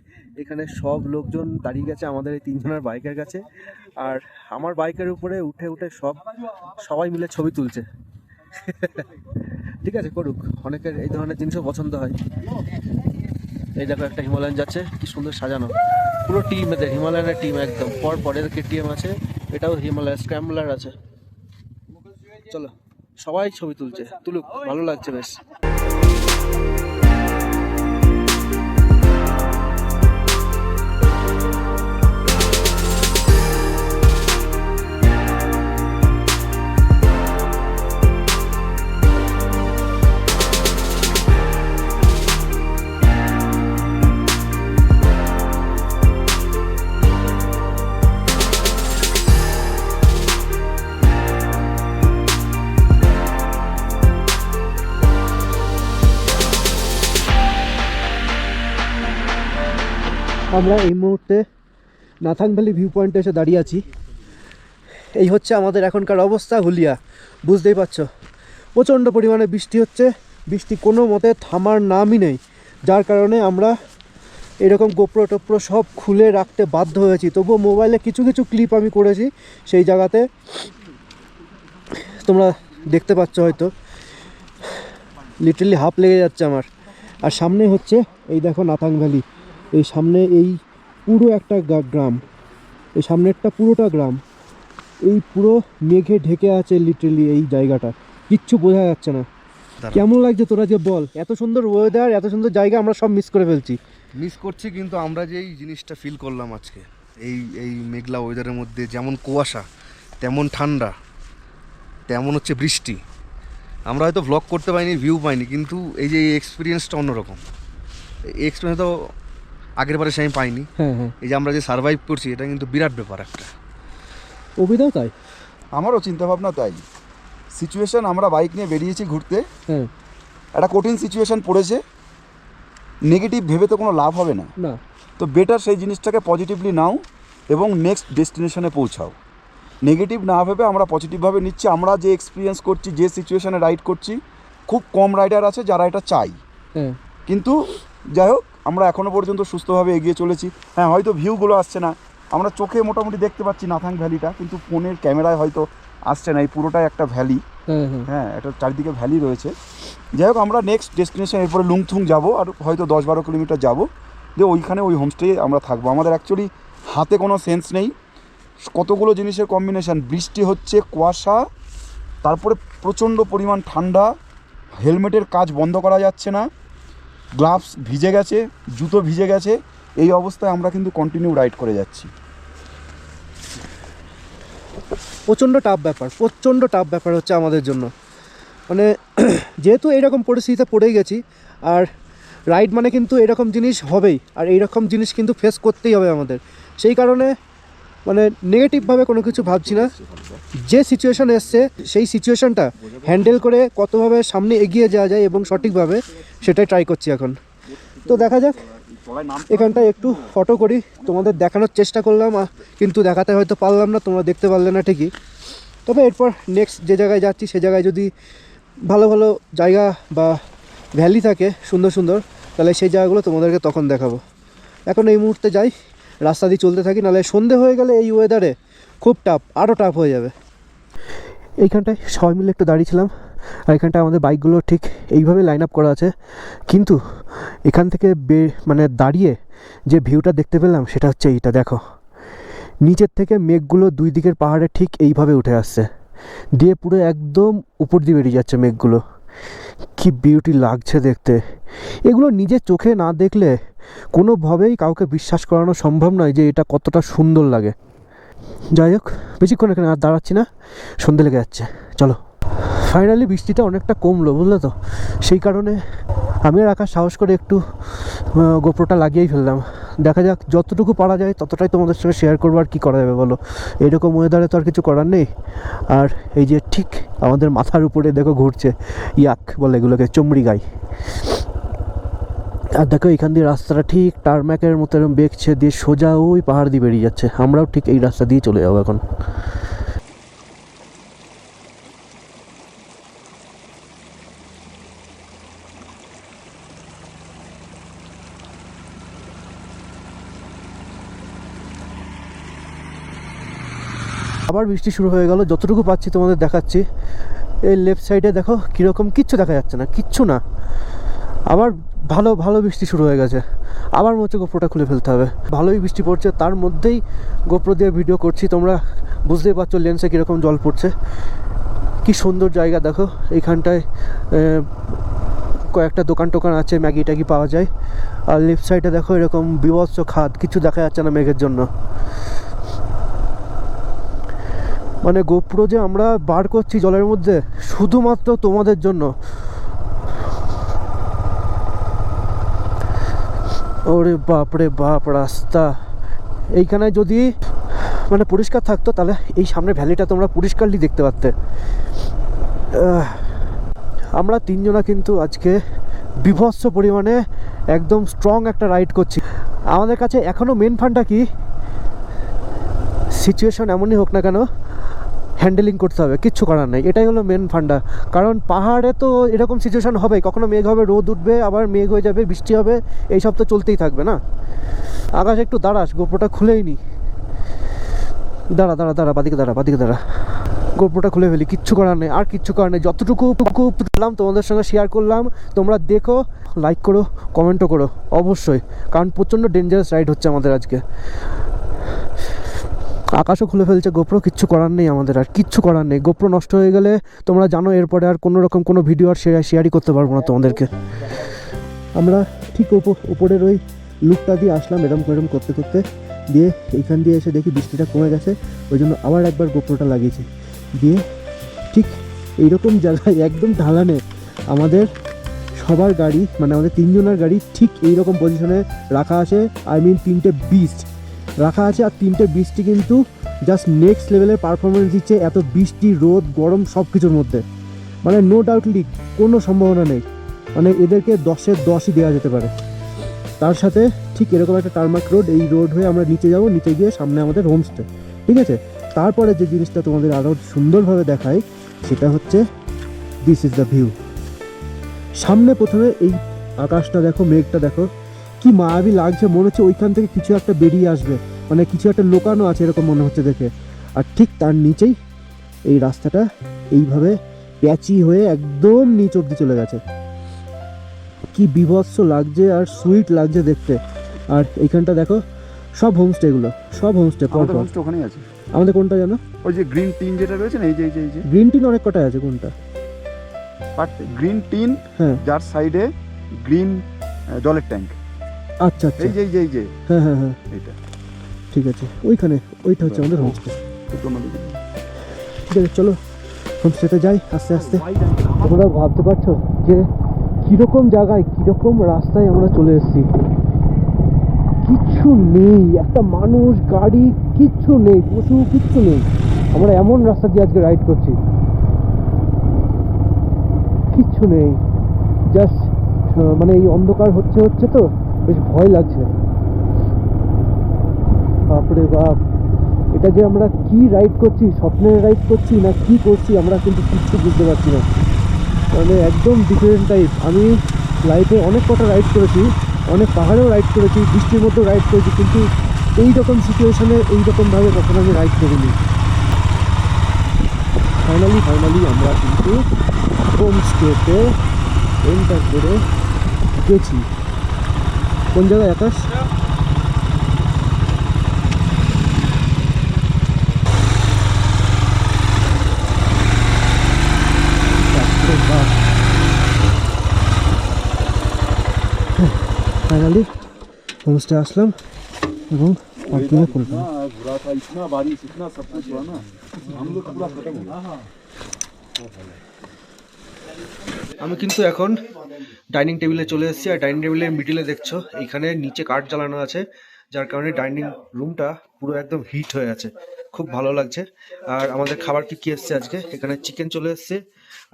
এখানে সব লোকজন দাঁড়িয়ে গেছে আমাদের এই তিনজনের বাইকের কাছে। আর আমার বাইকের উপরে উঠে উঠে সবাই মিলে ছবি তুলছে। ঠিক আছে, করুক, অনেকের এই ধরনের জিনিসও পছন্দ হয়। এই দেখো একটা হিমালয়ান যাচ্ছে, কি সুন্দর সাজানো, পুরো টিম এদের, হিমালয়ানের টিম একদম। পরের কেটিএম আছে, এটাও হিমালয় স্ক্র্যাম্বলার আছে। চলো সবাই ছবি তুলুক, ভালো লাগছে বেশ। আমরা এই মুহূর্তে নাথাং ভ্যালি ভিউ পয়েন্টে এসে দাঁড়িয়ে আছি। এই হচ্ছে আমাদের এখনকার অবস্থা হুলিয়া, বুঝতেই পারছো। প্রচণ্ড পরিমাণে বৃষ্টি হচ্ছে, বৃষ্টি কোনো মতে থামার নামই নেই, যার কারণে আমরা এরকম গোপ্রো টোপ্রো সব খুলে রাখতে বাধ্য হয়েছি। তবুও মোবাইলে কিছু কিছু ক্লিপ আমি করেছি, সেই জায়গাতে তোমরা দেখতে পাচ্ছ হয়তো। লিটারালি হাঁপ লেগে যাচ্ছে আমার। আর সামনে হচ্ছে এই দেখো নাথাং ভ্যালি, এই সামনে এই পুরো একটা গ্রাম, এই সামনেরটা পুরোটা গ্রাম, এই পুরো মেঘে ঢেকে আছে লিটারালি এই জায়গাটা, কিচ্ছু বোঝা যাচ্ছে না। কেমন লাগছে তোরা যে বল? এত সুন্দর ওয়েদার, এত সুন্দর জায়গা আমরা সব মিস করে ফেলছি। মিস করছি, কিন্তু আমরা যে এই জিনিসটা ফিল করলাম আজকে, এই মেঘলা ওয়েদারের মধ্যে, যেমন কুয়াশা তেমন ঠান্ডা তেমন হচ্ছে বৃষ্টি, আমরা হয়তো ভ্লগ করতে পারিনি, ভিউ পাইনি, কিন্তু এই যে এই এক্সপিরিয়েন্সটা অন্যরকম। এই এক্সপিরিয়েন্স তো আগের বারে সে আমি পাইনি। হ্যাঁ হ্যাঁ, এই যে আমরা যে সার্ভাইভ করছি, এটা কিন্তু বিরাট ব্যাপার একটা। অভিদাও তাই, আমারও চিন্তাভাবনা তাই। সিচুয়েশন, আমরা বাইক নিয়ে বেরিয়েছি ঘুরতে, হ্যাঁ, একটা কঠিন সিচুয়েশন পড়েছে, নেগেটিভ ভেবে তো কোনো লাভ হবে না। না তো বেটার সেই জিনিসটাকে পজিটিভলি নাও এবং নেক্সট ডেস্টিনেশনে পৌঁছাও। নেগেটিভ না ভেবে আমরা পজিটিভভাবে নিচ্ছি। আমরা যে এক্সপিরিয়েন্স করছি, যে সিচুয়েশনে রাইড করছি, খুব কম রাইডার আছে যারা এটা চাই। হ্যাঁ, কিন্তু যাই হোক, আমরা এখনও পর্যন্ত সুস্থভাবে এগিয়ে চলেছি। হ্যাঁ, হয়তো ভিউগুলো আসছে না, আমরা চোখে মোটামুটি দেখতে পাচ্ছি নাথাং ভ্যালিটা, কিন্তু ফোনের ক্যামেরায় হয়তো আসছে না। এই পুরোটাই একটা ভ্যালি, হ্যাঁ, এটা চারিদিকে ভ্যালি রয়েছে। যাই হোক, আমরা নেক্সট ডেস্টিনেশন এরপরে লুংথুং যাব, আর হয়তো 10-12 কিলোমিটার যাব, যে ওইখানে ওই হোমস্টে আমরা থাকবো। আমাদের অ্যাকচুয়ালি হাতে কোনো সেন্স নেই, কতগুলো জিনিসের কম্বিনেশান, বৃষ্টি হচ্ছে, কুয়াশা, তারপরে প্রচণ্ড পরিমাণ ঠান্ডা, হেলমেটের কাজ বন্ধ করা যাচ্ছে না, গ্লাভস ভিজে গেছে, জুতো ভিজে গেছে, এই অবস্থায় আমরা কিন্তু কন্টিনিউ রাইড করে যাচ্ছি। প্রচণ্ড টাফ ব্যাপার হচ্ছে আমাদের জন্য। মানে যেহেতু এইরকম পরিস্থিতিতে পড়ে গেছি, আর রাইড মানে কিন্তু এরকম জিনিস হবেই, আর এইরকম জিনিস কিন্তু ফেস করতেই হবে আমাদের। সেই কারণে মানে নেগেটিভভাবে কোনো কিছু ভাবছি না, যে সিচুয়েশন এসছে সেই সিচুয়েশনটা হ্যান্ডেল করে কতভাবে সামনে এগিয়ে যাওয়া যায় এবং সঠিকভাবে সেটাই ট্রাই করছি এখন। তো দেখা যাক, এখানটায় একটু ফটো করি, তোমাদের দেখানোর চেষ্টা করলাম কিন্তু দেখাতে হয়তো পারলাম না, তোমরা দেখতে পারলে না ঠিকই। তবে এরপর নেক্সট যে জায়গায় যাচ্ছি সে জায়গায় যদি ভালো ভালো জায়গা বা ভ্যালি থাকে সুন্দর সুন্দর, তাহলে সেই জায়গাগুলো তোমাদেরকে তখন দেখাবো। এখন এই মুহূর্তে যাই, রাস্তা দিয়ে চলতে থাকি, নাহলে সন্ধে হয়ে গেলে এই ওয়েদারে খুব টাফ, আরও টাফ হয়ে যাবে। এইখানটায় সবাই মিলে একটু দাঁড়িয়েছিলাম, আর এখানটায় আমাদের বাইকগুলো ঠিক এইভাবে লাইন আপ করা আছে, কিন্তু এখান থেকে মানে দাঁড়িয়ে যে ভিউটা দেখতে পেলাম সেটা হচ্ছে এইটা। দেখো নিচের থেকে মেঘগুলো দুই দিকের পাহাড়ে ঠিক এইভাবে উঠে আসছে, দিয়ে পুরো একদম উপর দিয়ে বেরিয়ে যাচ্ছে মেঘগুলো। কি বিউটি লাগছে দেখতে। এগুলো নিজের চোখে না দেখলে কোনোভাবেই কাউকে বিশ্বাস করানো সম্ভব নয় যে এটা কতটা সুন্দর লাগে। যাই হোক, বেশিক্ষণ এখানে আর দাঁড়াচ্ছি না, সন্ধে লেগে যাচ্ছে, চলো। ফাইনালি বৃষ্টিটা অনেকটা কমলো, বুঝলে তো, সেই কারণে আমি আর আকাশ সাহস করে একটু গোপ্রোটা লাগিয়েই ফেললাম। দেখা যাক, যতটুকু পারা যায় ততটাই তোমাদের সঙ্গে শেয়ার করবো, আর কী করা যাবে বলো, এরকম ওয়েদারে তো আর কিছু করার নেই। আর এই যে ঠিক আমাদের মাথার উপরে দেখো ঘুরছে ইয়াক বলে এগুলোকে, চমড়ি গাই। আর দেখো এখান দিয়ে রাস্তাটা ঠিক টারম্যাকের মতো এরকম বেঁকছে, দিয়ে সোজা ওই পাহাড় দিয়ে বেরিয়ে যাচ্ছে। আমরাও ঠিক এই রাস্তা দিয়ে চলে যাবো এখন। আবার বৃষ্টি শুরু হয়ে গেল, যতটুকু পাচ্ছি তোমাদের দেখাচ্ছি। এই লেফট সাইডে দেখো কীরকম, কিচ্ছু দেখা যাচ্ছে না, কিচ্ছু না। আবার ভালো ভালো বৃষ্টি শুরু হয়ে গেছে, আবার মনে হচ্ছে গোপ্রোটা খুলে ফেলতে হবে। ভালোই বৃষ্টি পড়ছে, তার মধ্যেই গোপ্রো দিয়ে ভিডিও করছি, তোমরা বুঝতেই পারছো লেন্সে কীরকম জল পড়ছে। কি সুন্দর জায়গা দেখো, এইখানটায় কয়েকটা দোকান টোকান আছে, ম্যাগি ট্যাগি পাওয়া যায়। আর লেফট সাইডে দেখো এরকম বিভৎস খাদ, কিছু দেখা যাচ্ছে না মেঘের জন্য। মানে গোপ্রো যে আমরা বার করছি জলের মধ্যে শুধুমাত্র তোমাদের জন্য। ওরে বাপ রে বাপ, রাস্তা এইখানে যদি মানে পরিষ্কার থাকতো তাহলে এই সামনে ভ্যালিটা তোমরা পরিষ্কারলি দেখতে পারতে। আমরা তিনজনা কিন্তু আজকে বিভৎস পরিমাণে একদম স্ট্রং একটা রাইড করছি। আমাদের কাছে এখনও মেন ফান্ডটা কি, সিচুয়েশন এমনই হোক না কেন হ্যান্ডেলিং করতে হবে, কিচ্ছু করার নেই, এটাই হলো মেন ফান্ডা। কারণ পাহাড়ে তো এরকম সিচুয়েশন হবে, কখনো মেঘ হবে, রোদ উঠবে, আবার মেঘ হয়ে যাবে, বৃষ্টি হবে, এইসব তো চলতেই থাকবে না। আকাশ একটু দাঁড়াস, গোপ্রোটা খুলেই নি, দাঁড়া দাঁড়া দাঁড়া, বাদিকে দাঁড়া, বাদিকে দাঁড়া, গোপ্রোটা খুলে ফেলি, কিচ্ছু করার নেই, আর কিচ্ছু করার নেই। যতটুকু পেলাম তোমাদের সঙ্গে শেয়ার করলাম, তোমরা দেখো, লাইক করো, কমেন্টও করো অবশ্যই, কারণ প্রচণ্ড ডেঞ্জারাস রাইড হচ্ছে আমাদের আজকে। আকাশও খুলে ফেলছে গোপ্রো, কিচ্ছু করার নেই আমাদের, আর কিচ্ছু করার নেই। গোপ্রো নষ্ট হয়ে গেলে তোমরা জানো এরপরে আর কোনো রকম কোনো ভিডিও আর শেয়ারই করতে পারবো না তোমাদেরকে। আমরা ঠিক উপরের ওই লুকটা দিয়ে আসলাম, এরম করতে করতে, দিয়ে এইখান দিয়ে এসে দেখি বৃষ্টিটা কমে গেছে, ওই জন্য আবার একবার গোপ্রোটা লাগিয়েছি। দিয়ে ঠিক এইরকম জায়গায় একদম ঢালানে আমাদের সবার গাড়ি, মানে আমাদের তিনজনের গাড়ি ঠিক এইরকম পজিশনে রাখা আছে। আই মিন 3টে বিস্ট রাখা আছে, আর 3টে বিস্টই কিন্তু জাস্ট নেক্সট লেভেলের পারফরমেন্স দিচ্ছে, এত বৃষ্টি, রোদ, গরম সব কিছুর মধ্যে। মানে নো ডাউটলি কোনো সম্ভাবনা নেই, মানে এদেরকে 10-এর 10ই দেওয়া যেতে পারে। তার সাথে ঠিক এরকম একটা টারমাক রোড, এই রোড হয়ে আমরা নিচে যাব, নিচে গিয়ে সামনে আমাদের হোমস্টে, ঠিক আছে। তারপরে যে জিনিসটা তোমাদের আরও সুন্দরভাবে দেখায় সেটা হচ্ছে দিস ইজ দ্য ভিউ। সামনে প্রথমে এই আকাশটা দেখো, মেঘটা দেখো, কি মায়াবী লাগছে, মনে হচ্ছে ওইখান থেকে কিছু একটা বেরিয়ে আসবে, মানে কিছু একটা লোকানো আছে এরকম মনে হচ্ছে দেখে। আর ঠিক তার নিচেই এই রাস্তাটা এইভাবে প্যাচি হয়ে একদম নিচ অব্দি চলে গেছে। কি বিভৎস লাগছে আর সুইট লাগছে দেখতে। আর এইখানটা দেখো সব হোমস্টে, এগুলো সব হোমস্টে, ওখানেই আছে। আমাদের কোনটা জানো, ওই যে গ্রিন টিন যেটা রয়েছে না, এই যে গ্রিন টিন অনেক কটাই আছে, কোনটা বাট গ্রিন টিন, হ্যাঁ, যার সাইডে গ্রিন জলের ট্যাঙ্ক, আচ্ছা আচ্ছা, এই যে হ্যাঁ হ্যাঁ হ্যাঁ, এইটা ঠিক আছে, ওইখানে ওইটা হচ্ছে আমাদের হোমস্টে। ঠিক আছে, চলো হোমস্টেতে যাই আস্তে আস্তে। তোমরা ভাবতে পারছো যে কীরকম জায়গায়, কীরকম রাস্তায় আমরা চলে এসেছি, কিচ্ছু নেই, একটা মানুষ, গাড়ি, কিচ্ছু নেই, পশু কিচ্ছু নেই। আমরা এমন রাস্তা দিয়ে আজকে রাইড করছি, কিচ্ছু নেই, জাস্ট মানে এই অন্ধকার হচ্ছে তো বেশ ভয় লাগছে। বাপরে বাপ, এটা যে আমরা কি রাইড করছি, স্বপ্নের রাইড করছি না কি করছি আমরা কিন্তু কিচ্ছু বুঝতে পারছি না। মানে একদম ডিফারেন্ট টাইপ। আমি লাইফে অনেক কটা রাইড করেছি, অনেক পাহাড়েও রাইড করেছি, বৃষ্টির মধ্যেও রাইড করেছি, কিন্তু এইরকম সিচুয়েশানে এইরকমভাবে কখনো আমি রাইড করিনি। ফাইনালি আমরা কিন্তু হোমস্টেতে এন্টার করে গেছি। কোন জায়গায় আকাশ? फाइनली होमस्टे আসলাম এবং পার্কিংয়ে করলাম। बुरा था, इतना बारिश, इतना सब कुछ हुआ ना, हम लोग पूरा खत्म हो गया। আমি কিন্তু এখন ডাইনিং টেবিলে চলে এসেছি, আর ডাইনিং টেবিলের মিডিলে দেখছো এইখানে নিচে কাঠ জ্বালানো আছে, যার কারণে ডাইনিং রুমটা পুরো একদম হিট হয়ে আছে, খুব ভালো লাগছে। আর আমাদের খাবার কি এসছে আজকে, এখানে চিকেন চলে এসছে,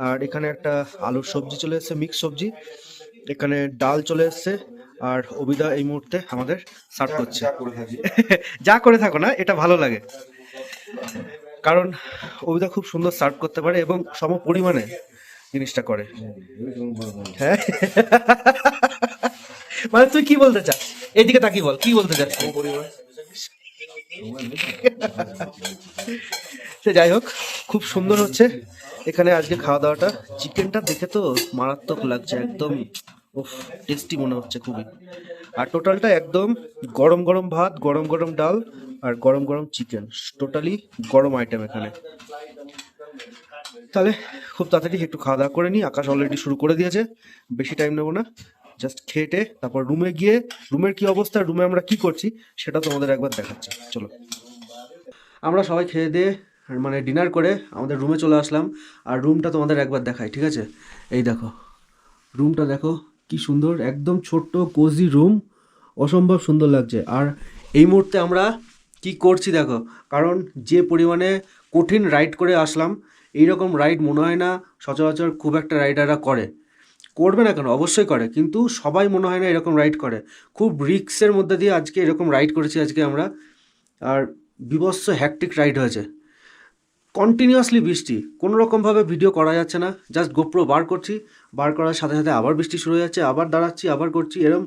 আর এখানে একটা আলুর সবজি চলে এসছে, মিক্স সবজি, এখানে ডাল চলে এসছে, আর অবিদা এই মুহূর্তে আমাদের সার্ভ করছে। যা করে থাকো না, এটা ভালো লাগে, কারণ অবিদা খুব সুন্দর সার্ভ করতে পারে এবং সম পরিমাণে জিনিসটা করে। হ্যাঁ, মানে তুই কি বলতে চাস, এদিকে তাকিয়ে বল কি বলতে চাস। সে যাই হোক, খুব সুন্দর হচ্ছে এখানে আজকে খাওয়া দাওয়াটা। চিকেনটা দেখে তো মারাত্মক লাগছে, একদম টেস্টি মনে হচ্ছে খুবই। আর টোটালটা একদম গরম গরম ভাত, গরম গরম ডাল, আর গরম গরম চিকেন, টোটালি গরম আইটেম এখানে। তাহলে খুব তাড়াতাড়ি একটু খাওয়া দাওয়া করে নিই, আকাশ অলরেডি শুরু করে দিয়েছে, বেশি টাইম নেবো না, জাস্ট খেটে তারপর রুমে গিয়ে রুমের কি অবস্থা, রুমে আমরা কি করছি সেটা তোমাদের একবার দেখাচ্ছি। চলো, আমরা সবাই খেয়ে দিয়ে মানে ডিনার করে আমাদের রুমে চলে আসলাম, আর রুমটা তোমাদের একবার দেখাই, ঠিক আছে? এই দেখো রুমটা, দেখো কি সুন্দর, একদম ছোট্ট কোজি রুম, অসম্ভব সুন্দর লাগছে। আর এই মুহূর্তে আমরা কি করছি দেখো, কারণ যে পরিমাণে কঠিন রাইড করে আসলাম, এইরকম রাইড মনে হয় না সচরাচর খুব একটা রাইডাররা করবে না কেন, অবশ্যই করে, কিন্তু সবাই মনে হয় না এরকম রাইড করে। খুব রিস্কের মধ্যে দিয়ে আজকে এরকম রাইড করেছি আজকে আমরা, আর বিভৎস হ্যাকটিক রাইড হয়েছে। কন্টিনিউয়াসলি বৃষ্টি, কোনো রকমভাবে ভিডিও করা যাচ্ছে না, জাস্ট গোপ্রো বার করছি, বার করার সাথে সাথে আবার বৃষ্টি শুরু হয়ে যাচ্ছে, আবার দাঁড়াচ্ছি, আবার করছি, এরকম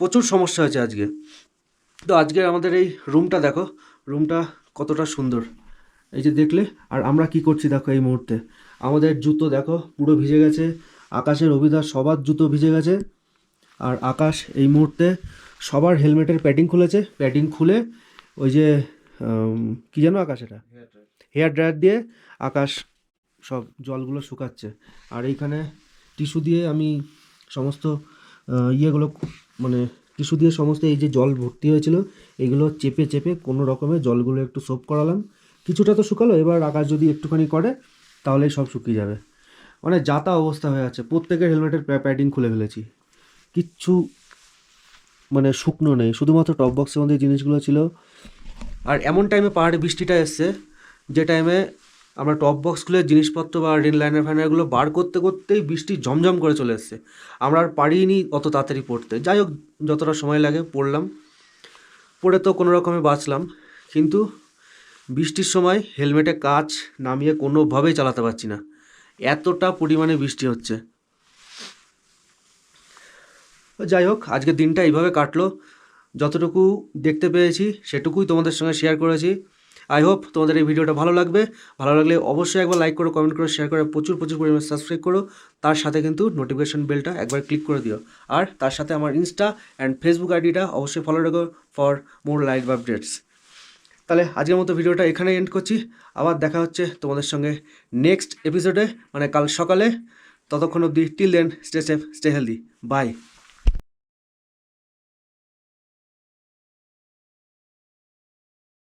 প্রচুর সমস্যা হয়েছে আজকে। তো আজকে আমাদের এই রুমটা দেখো, রুমটা কতটা সুন্দর, এই যে দেখলে। আর আমরা কি করছি দেখো, এই মুহূর্তে আমাদের জুতো দেখো পুরো ভিজে গেছে, আকাশের অভিধার সবার জুতো ভিজে গেছে, আর আকাশ এই মুহূর্তে সবার হেলমেটের প্যাডিং খুলেছে, প্যাডিং খুলে ওই যে কি যেন আকাশ, এটা হেয়ার ড্রায়ার দিয়ে আকাশ সব জলগুলো শুকাচ্ছে। আর এইখানে টিস্যু দিয়ে আমি সমস্ত ইয়েগুলো, মানে টিস্যু দিয়ে সমস্ত এই যে জল ভর্তি হয়েছিল এগুলো চেপে চেপে কোনো রকমে জলগুলো একটু সোপ করালাম, কিছুটা তো শুকালো, এবার আকাশ যদি একটুখানি করে তাহলেই সব শুকিয়ে যাবে। মানে যাতা অবস্থা হয়ে আছে, প্রত্যেকের হেলমেটের প্যাডিং খুলে ফেলেছি, কিচ্ছু মানে শুকনো নেই, শুধুমাত্র টপ বক্সের মধ্যে জিনিসগুলো ছিল। আর এমন টাইমে পাহাড়ে বৃষ্টিটা এসছে যে টাইমে আমরা টপ বক্স খুলে জিনিসপত্র বা রেল লাইনার ফাইনারগুলো বার করতে করতেই বৃষ্টি ঝমঝম করে চলে এসছে, আমরা আর পারিনি অত তাড়াতাড়ি পড়তে। যাই হোক, যতটা সময় লাগে পড়লাম, পড়ে তো কোনো রকমে বাঁচলাম, কিন্তু বৃষ্টির সময় হেলমেটে কাঁচ নামিয়ে কোনোভাবেই চালাতে পারছি না, এতটা পরিমাণে বৃষ্টি হচ্ছে। যাই হোক, আজকের দিনটা এইভাবে কাটলো, যতটুকু দেখতে পেয়েছি সেটুকুই তোমাদের সঙ্গে শেয়ার করেছি। আই হোপ তোমাদের এই ভিডিওটা ভালো লাগবে, ভালো লাগলে অবশ্যই একবার লাইক করো, কমেন্ট করো, শেয়ার করো, প্রচুর পরিমাণে সাবস্ক্রাইব করো, তার সাথে কিন্তু নোটিফিকেশন বেলটা একবার ক্লিক করে দিও, আর তার সাথে আমার ইনস্টা অ্যান্ড ফেসবুক আইডিটা অবশ্যই ফলো রেখো ফর মোর লাইভ আপডেটস। তাহলে আজকের মতো ভিডিওটা এখানে এন্ড করছি, আবার দেখা হচ্ছে তোমাদের সঙ্গে নেক্সট এপিসোডে, মানে কাল সকালে। ততক্ষণ অবধি, till then, stay safe, stay healthy, by.